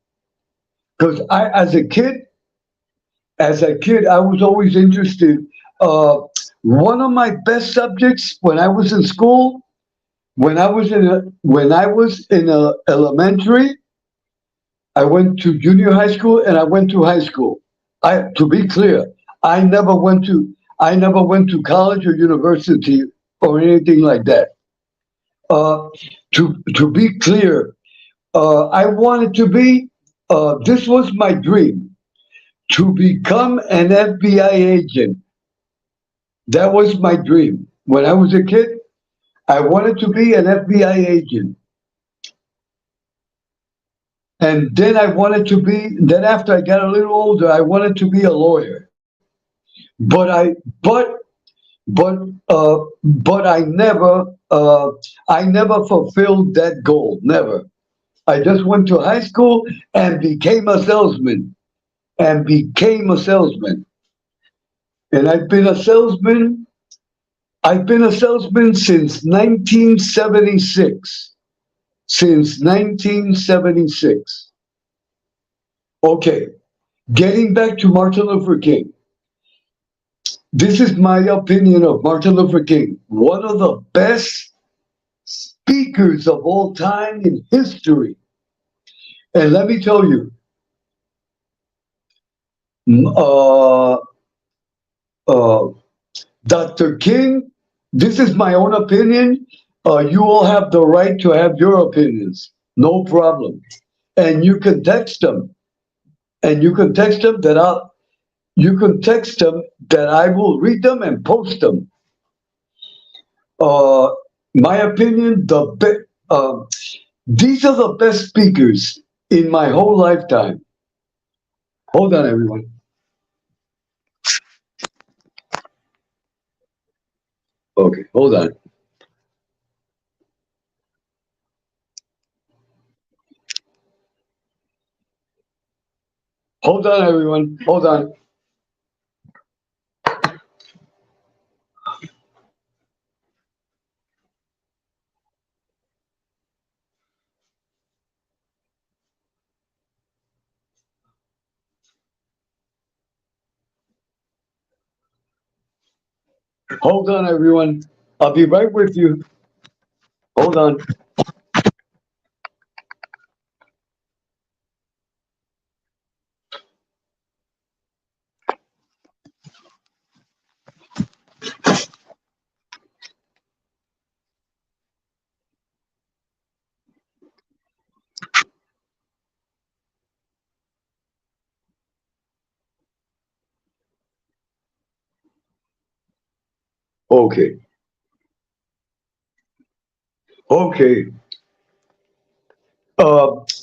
Because as a kid, I was always interested. Uh, One of my best subjects when I was in school, when I was in a elementary, I went to junior high school and I went to high school. To be clear, I never went to college or university or anything like that. Uh, to be clear, I wanted to be. This was my dream to become an FBI agent. That was my dream. When I was a kid, I wanted to be an FBI agent. And then after I got a little older, I wanted to be a lawyer. But I, but, but I never fulfilled that goal. Never. I just went to high school and became a salesman And I've been a salesman since 1976. Since 1976. Okay, getting back to Martin Luther King. This is my opinion of Martin Luther King. One of the best speakers of all time in history. And let me tell you, uh, uh, Dr. King, this is my own opinion. You all have the right to have your opinions. No problem. And you can text them. And you can text them that I will read them and post them. Uh, my opinion, these are the best speakers in my whole lifetime. Hold on, everyone. Okay, hold on. Hold on, everyone. Hold on. Hold on, everyone. I'll be right with you. Hold on. Okay. Okay.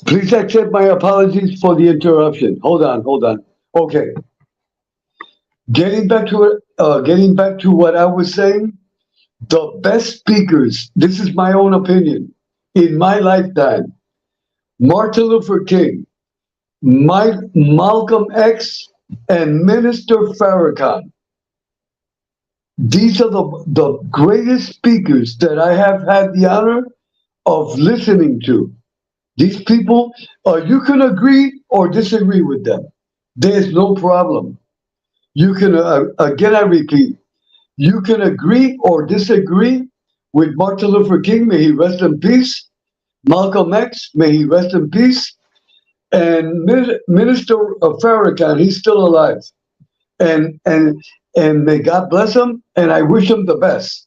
Please accept my apologies for the interruption. Hold on. Okay. Getting back to what I was saying, the best speakers, this is my own opinion, in my lifetime, Martin Luther King, Malcolm X, and Minister Farrakhan. These are the greatest speakers that I have had the honor of listening to. These people, you can agree or disagree with them. There's no problem. You can, again, I repeat, you can agree or disagree with Martin Luther King, may he rest in peace, Malcolm X, may he rest in peace, and Minister Farrakhan, he's still alive. And may God bless him, and I wish him the best.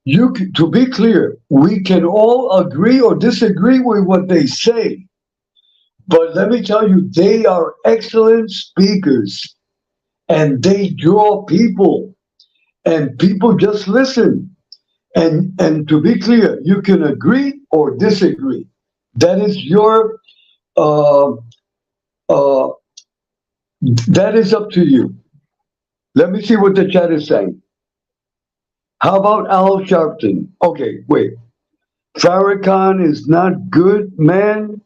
To be clear, we can all agree or disagree with what they say, but let me tell you, they are excellent speakers, and they draw people, and people just listen. And to be clear, you can agree or disagree. That is your uh, uh, that is up to you. Let me see what the chat is saying. How about Al Sharpton? Okay, wait. Farrakhan is not good, man.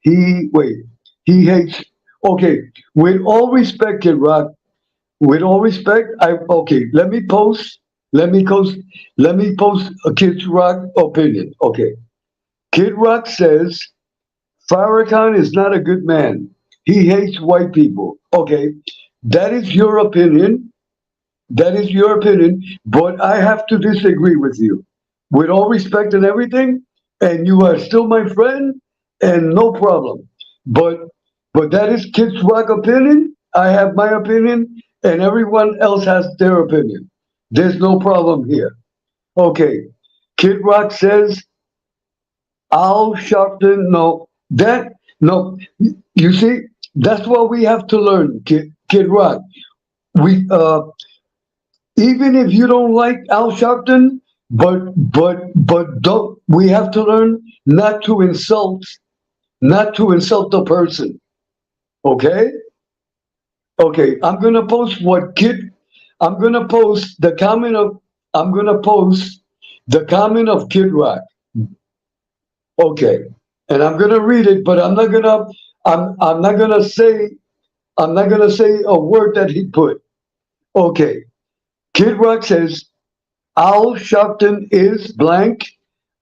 He hates. Okay, with all respect, Kid Rock. With all respect, okay. Let me post a Kid Rock opinion. Okay, Kid Rock says Farrakhan is not a good man. He hates white people. Okay, that is your opinion. That is your opinion. But I have to disagree with you. With all respect and everything, and you are still my friend, and no problem. But that is Kid Rock opinion. I have my opinion, and everyone else has their opinion. There's no problem here. Okay, Kid Rock says Al Sharpton. No. You see, that's what we have to learn, Kid Rock. We even if you don't like Al Sharpton, but don't we have to learn not to insult the person. Okay? Okay, I'm gonna post the comment of Kid Rock. Okay. And I'm gonna read it, but I'm not gonna say a word that he put. Okay. Kid Rock says Al Sharpton is blank.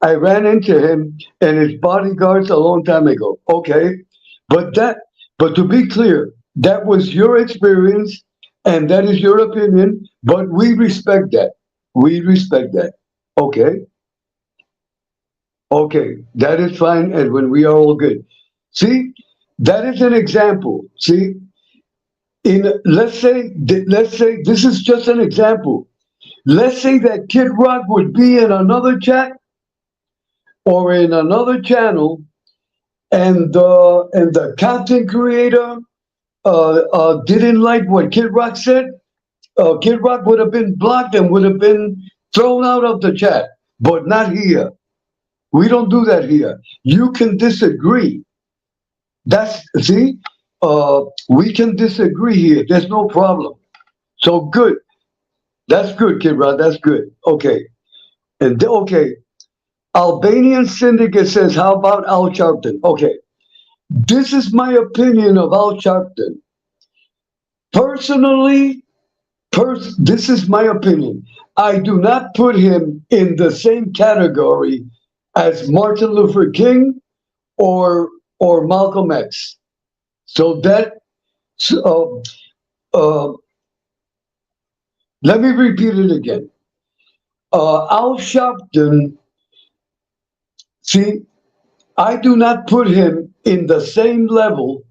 I ran into him and his bodyguards a long time ago. Okay. But to be clear, that was your experience and that is your opinion, but we respect that. We respect that. Okay. Okay. That is fine, Edwin. We are all good. See, that is an example. See, let's say this is just an example. Let's say that Kid Rock would be in another chat or in another channel, and the content creator didn't like what Kid Rock said. Kid Rock would have been blocked and would have been thrown out of the chat, but not here. We don't do that here. You can disagree. We can disagree here. There's no problem. So good. That's good, Kid Rock. That's good. Okay. Okay. Albanian Syndicate says, how about Al Sharpton? Okay. This is my opinion of Al Sharpton. Personally, this is my opinion. I do not put him in the same category as Martin Luther King or Malcolm X. So let me repeat it again. Al Sharpton, see, I do not put him in the same level.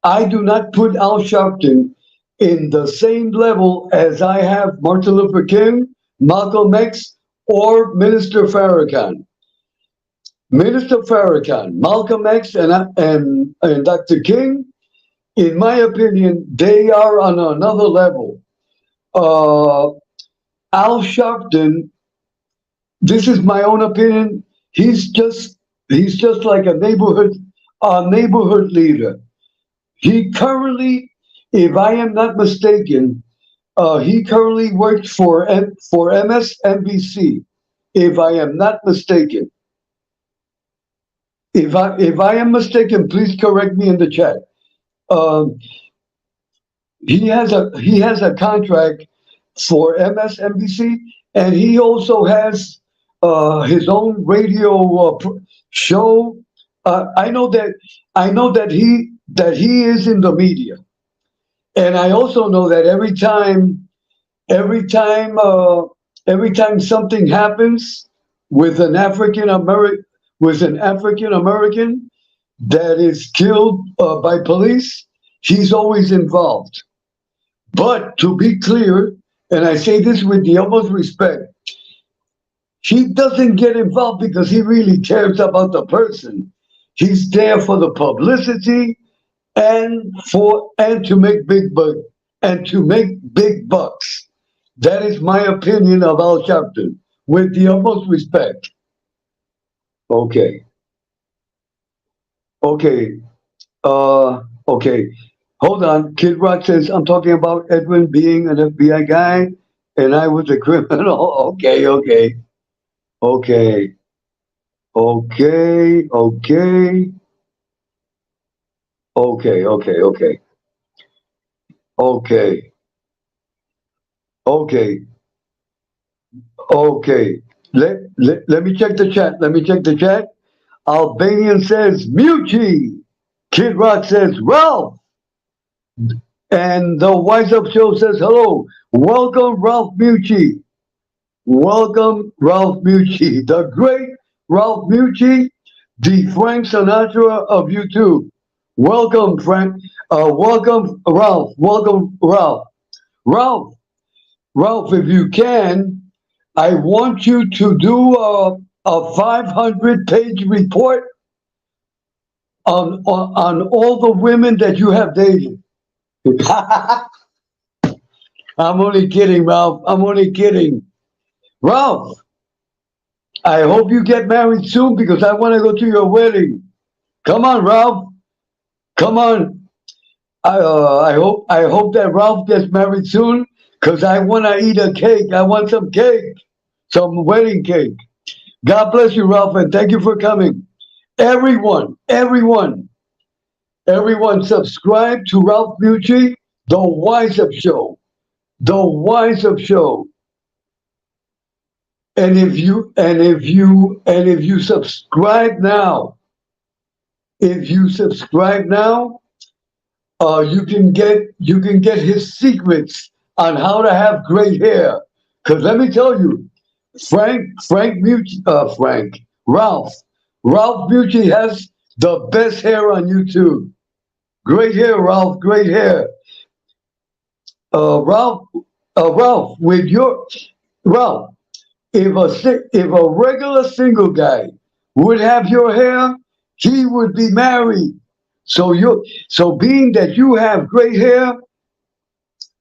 I do not put Al Sharpton in the same level as I have Martin Luther King, Malcolm X, or Minister Farrakhan. Minister Farrakhan, Malcolm X, and Dr. King, in my opinion, they are on another level. Al Sharpton, this is my own opinion. He's just like a neighborhood leader. He currently, if I am not mistaken, he currently works for MSNBC. If I am not mistaken, if I am mistaken, please correct me in the chat. Um, he has a contract for MSNBC, and he also has his own radio show. I know that he is in the media, and I also know that every time every time something happens with an African American that is killed by police, he's always involved. But to be clear, and I say this with the utmost respect, he doesn't get involved because he really cares about the person. He's there for the publicity and to make big bucks. That is my opinion of Al Sharpton, with the utmost respect. Okay, okay, okay. Hold on. Kid Rock says I'm talking about Edwin being an FBI guy, and I was a criminal. Okay, okay, okay, okay, okay, okay, okay, okay, okay, okay, okay. Let me check the chat. Let me check the chat. Albanian says Mucci. Kid Rock says Ralph. And the Wise Up Show says hello. Welcome, Ralph Mucci. Welcome, Ralph Mucci. The great Ralph Mucci, the Frank Sinatra of YouTube. Welcome, Frank. Welcome, Ralph. Welcome, Ralph. Ralph, if you can, I want you to do a 500-page report on all the women that you have dated. I'm only kidding, Ralph. I'm only kidding. Ralph, I hope you get married soon because I want to go to your wedding. Come on, Ralph. Come on. I hope that Ralph gets married soon because I want to eat a cake. I want some cake, some wedding cake. God bless you, Ralph, and thank you for coming. Everyone, subscribe to Ralph Mucci, The Wise Up Show. The Wise Up Show. And if you subscribe now, you can get his secrets on how to have great hair. Because let me tell you, Ralph Mucci has the best hair on YouTube. Great hair, Ralph. Great hair. Ralph, if a regular single guy would have your hair, he would be married. So being that you have great hair,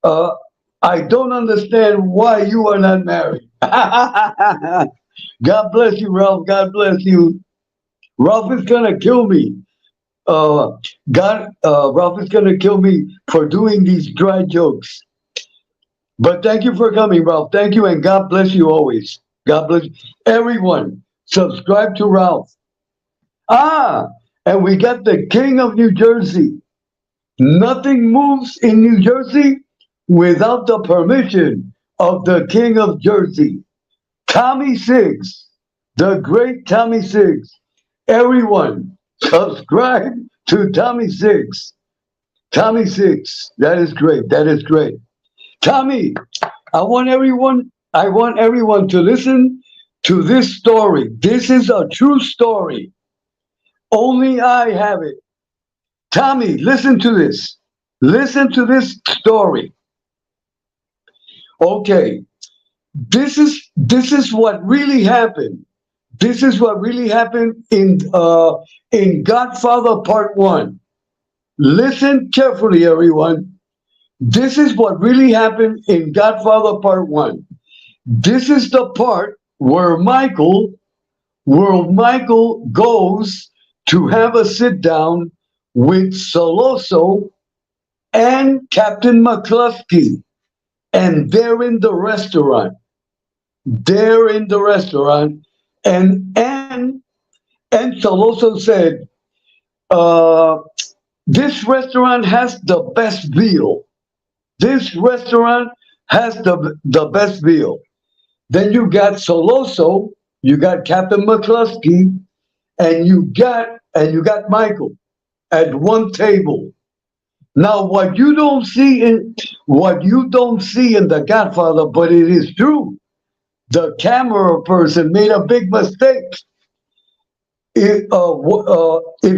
I don't understand why you are not married. God bless you, Ralph. God bless you. Ralph is gonna kill me. Ralph is gonna kill me for doing these dry jokes. But thank you for coming, Ralph. Thank you, and God bless you always. God bless you. Everyone. Subscribe to Ralph. And we got the King of New Jersey. Nothing moves in New Jersey without the permission of the King of Jersey, Tommy Siggs, the great Tommy Siggs. Everyone, subscribe to Tommy Siggs. Tommy Siggs. That is great. That is great. Tommy, I want everyone to listen to this story. This is a true story. Only I have it. Tommy, listen to this. Listen to this story. Okay. This is what really happened. This is what really happened in Godfather Part 1. Listen carefully, everyone. This is what really happened in Godfather Part 1. This is the part where Michael goes to have a sit down with Soloso and Captain McCluskey, and they're in the restaurant. They're in the restaurant, and Soloso said, uh, "This restaurant has the best veal. This restaurant has the best veal." Then you got Soloso, you got Captain McCluskey, and you got Michael at one table. Now, what you don't see in The Godfather, but it is true. The camera person made a big mistake. If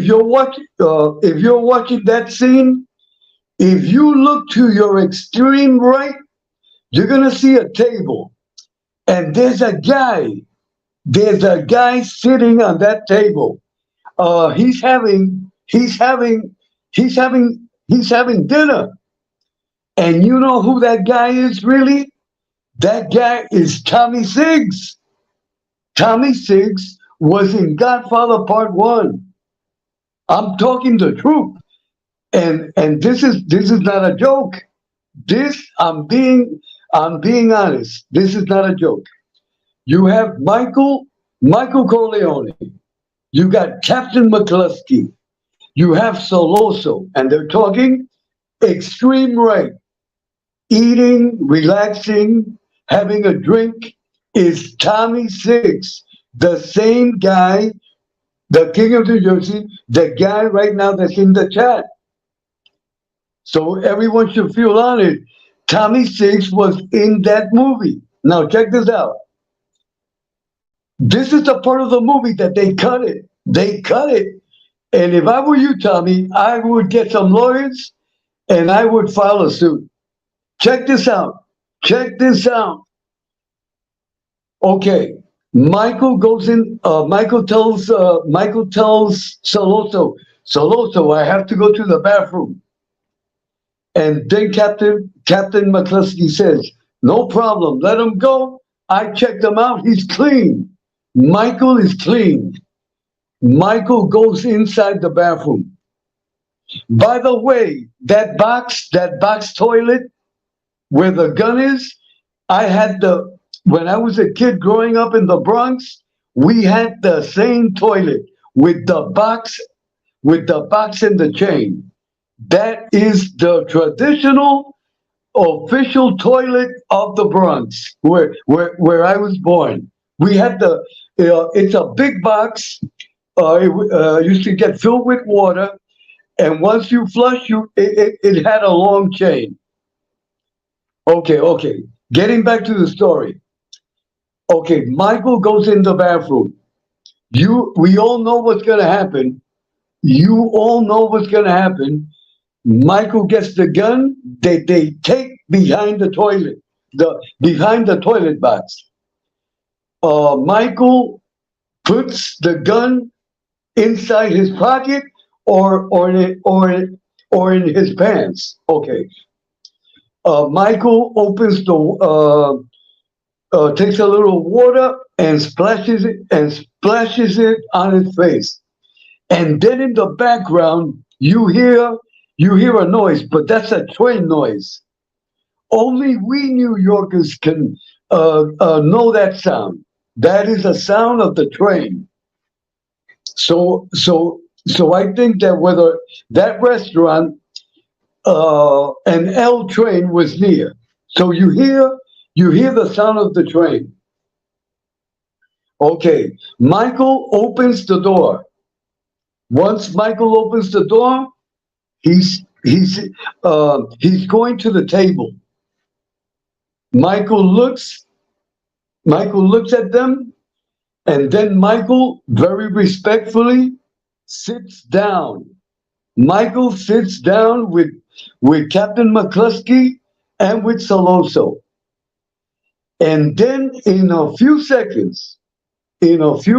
you're watching that scene, if you look to your extreme right, you're gonna see a table, and there's a guy sitting on that table. He's having dinner, and you know who that guy is really? That guy is Tommy Siggs. Tommy Siggs was in Godfather Part One. I'm talking the truth, and this is not a joke. This I'm being honest. This is not a joke. You have Michael Corleone. You got Captain McCluskey. You have Soloso, and they're talking extreme right, eating, relaxing, having a drink. Is Tommy Six, the same guy, the King of New Jersey, the guy right now that's in the chat? So everyone should feel honored. Tommy Six was in that movie. Now check this out. This is the part of the movie that they cut it. They cut it. And if I were you, Tommy, I would get some lawyers and I would file a suit. Check this out. Check this out. Okay. Michael goes in. Michael tells Soloso, Soloso, I have to go to the bathroom. And then Captain McCluskey says, no problem. Let him go. I checked him out. He's clean. Michael is clean. Michael goes inside the bathroom. By the way, that box toilet where the gun is, when I was a kid growing up in the Bronx, we had the same toilet with the box and the chain. That is the traditional official toilet of the Bronx, where I was born. We had it's a big box. It used to get filled with water, and once you flush, it had a long chain. Okay. Getting back to the story. Okay, Michael goes in the bathroom. We all know what's gonna happen. You all know what's gonna happen. Michael gets the gun. They take behind the toilet box. Michael puts the gun inside his pocket or in his pants. Okay. Michael takes a little water and splashes it on his face. And then in the background, you hear a noise, but that's a train noise. Only we New Yorkers can know that sound. That is the sound of the train. So I think that whether that restaurant an L train was near, so you hear the sound of the train. Okay, Michael opens the door. Once Michael opens the door, he's going to the table. Michael looks at them, and then Michael very respectfully sits down. Michael sits down with Captain McCluskey and with Soloso. And then in a few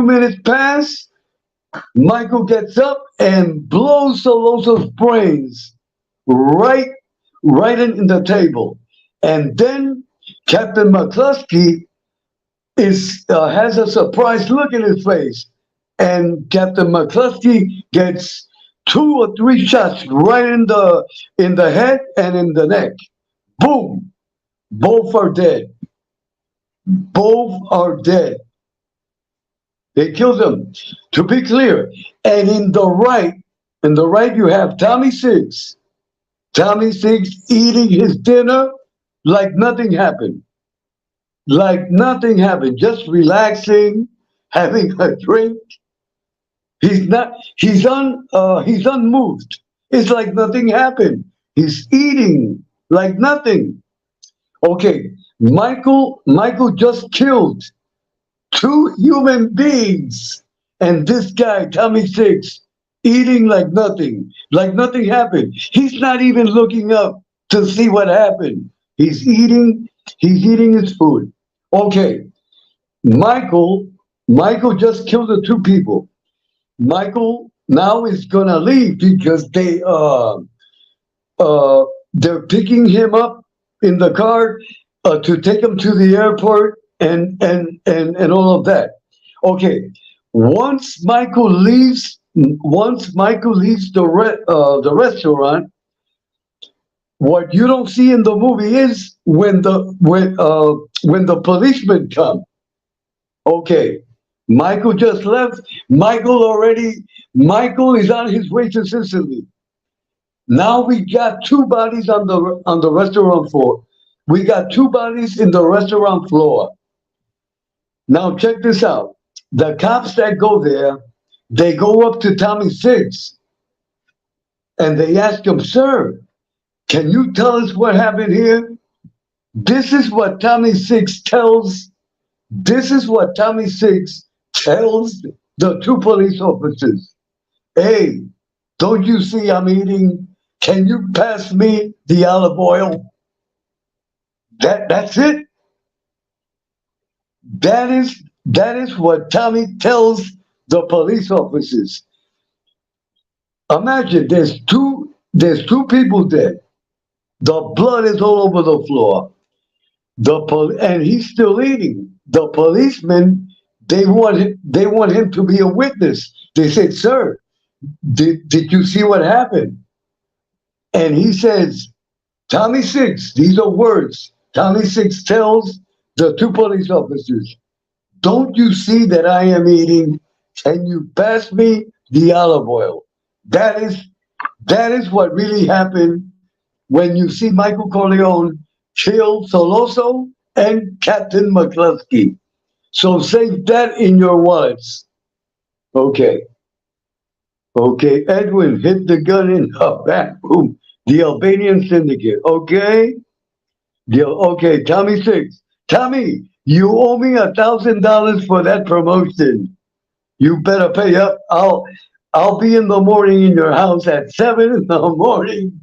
minutes pass, Michael gets up and blows Soloso's brains right in the table. And then Captain McCluskey has a surprised look in his face, and Captain McCluskey gets 2 or 3 shots right in the head and in the neck. Boom! Both are dead. Both are dead. They killed him. To be clear, and in the right you have Tommy Six. Tommy Six eating his dinner like nothing happened. Like nothing happened, just relaxing, having a drink. He's unmoved. It's like nothing happened. He's eating like nothing. Okay, Michael just killed 2 human beings. And this guy, Tommy Six, eating like nothing happened. He's not even looking up to see what happened. He's eating his food. Okay, Michael just killed the 2 people. Michael now is gonna leave because they're picking him up in the car to take him to the airport and all of that. Okay, once Michael leaves the restaurant, what you don't see in the movie is when the policemen come. Okay, Michael just left. Michael is on his way to Sicily. Now we got 2 bodies on the restaurant floor. We got 2 bodies in the restaurant floor. Now check this out. The cops that go there, they go up to Tommy Six and they ask him, "Sir, can you tell us what happened here?" This is what Tommy Six tells the 2 police officers. "Hey, don't you see I'm eating? Can you pass me the olive oil?" That's it. That is what Tommy tells the police officers. Imagine there's two people dead. The blood is all over the floor. And he's still eating. The policemen, they want him to be a witness. They said, "Sir, did you see what happened?" And he says, Tommy Six, these are words. Tommy Six tells the 2 police officers, "Don't you see that I am eating? Can you pass me the olive oil?" That is what really happened when you see Michael Corleone kill Soloso and Captain McCluskey. So save that in your wallets. Okay. Okay, Edwin hit the gun in the bathroom. The Albanian Syndicate. Okay? Okay, Tommy Six. Tommy, you owe me $1,000 for that promotion. You better pay up. I'll be in the morning in your house at 7 in the morning.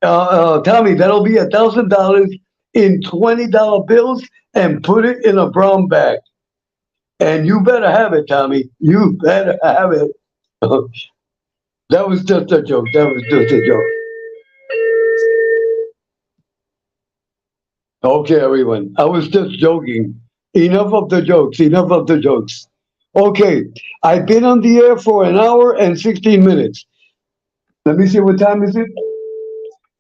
Tommy, that'll be $1,000 in $20 bills and put it in a brown bag. And you better have it, Tommy. You better have it. That was just a joke. Okay, everyone. I was just joking. Enough of the jokes. Okay, I've been on the air for 1 hour and 16 minutes. Let me see, what time is it?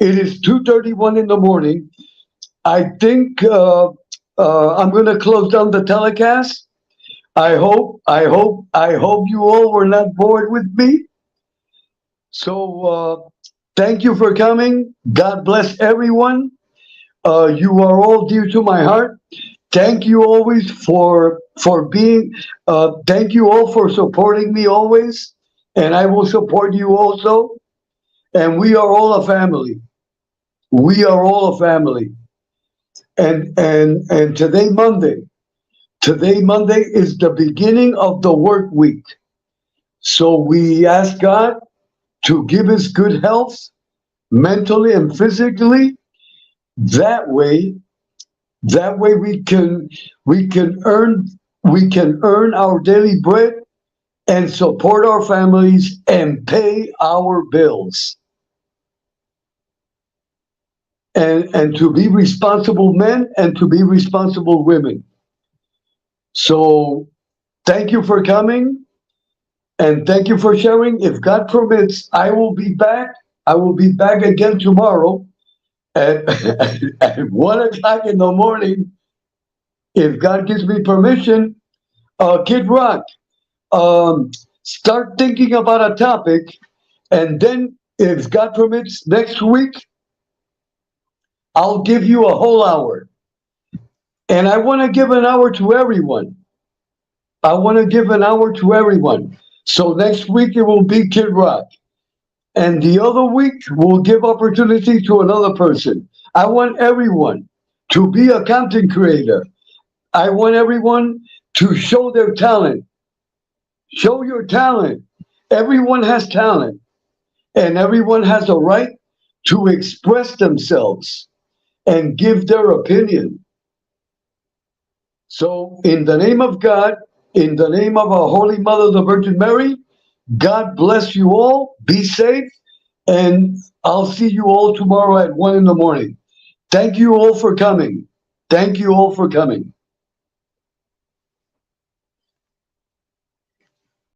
It is 2:31 in the morning. I think I'm going to close down the telecast. I hope you all were not bored with me. So thank you for coming. God bless everyone. You are all dear to my heart. Thank you always for being. Thank you all for supporting me always, and I will support you also. And we are all a family. We are all a family. And today Monday is the beginning of the work week. So we ask God to give us good health, mentally and physically. That way we can earn our daily bread and support our families and pay our bills. And to be responsible men and to be responsible women. So thank you for coming and thank you for sharing. If God permits, I will be back. I will be back again tomorrow at, at 1 o'clock in the morning. If God gives me permission, Kid Rock, start thinking about a topic, and then, if God permits, next week, I'll give you a whole hour. And I want to give an hour to everyone. I want to give an hour to everyone. So next week it will be Kid Rock. And the other week we'll give opportunity to another person. I want everyone to be a content creator. I want everyone to show their talent. Show your talent. Everyone has talent. And everyone has a right to express themselves and give their opinion. So, in the name of God, in the name of our Holy Mother, the Virgin Mary, God bless you all. Be safe. And I'll see you all tomorrow at 1 in the morning. Thank you all for coming. Thank you all for coming.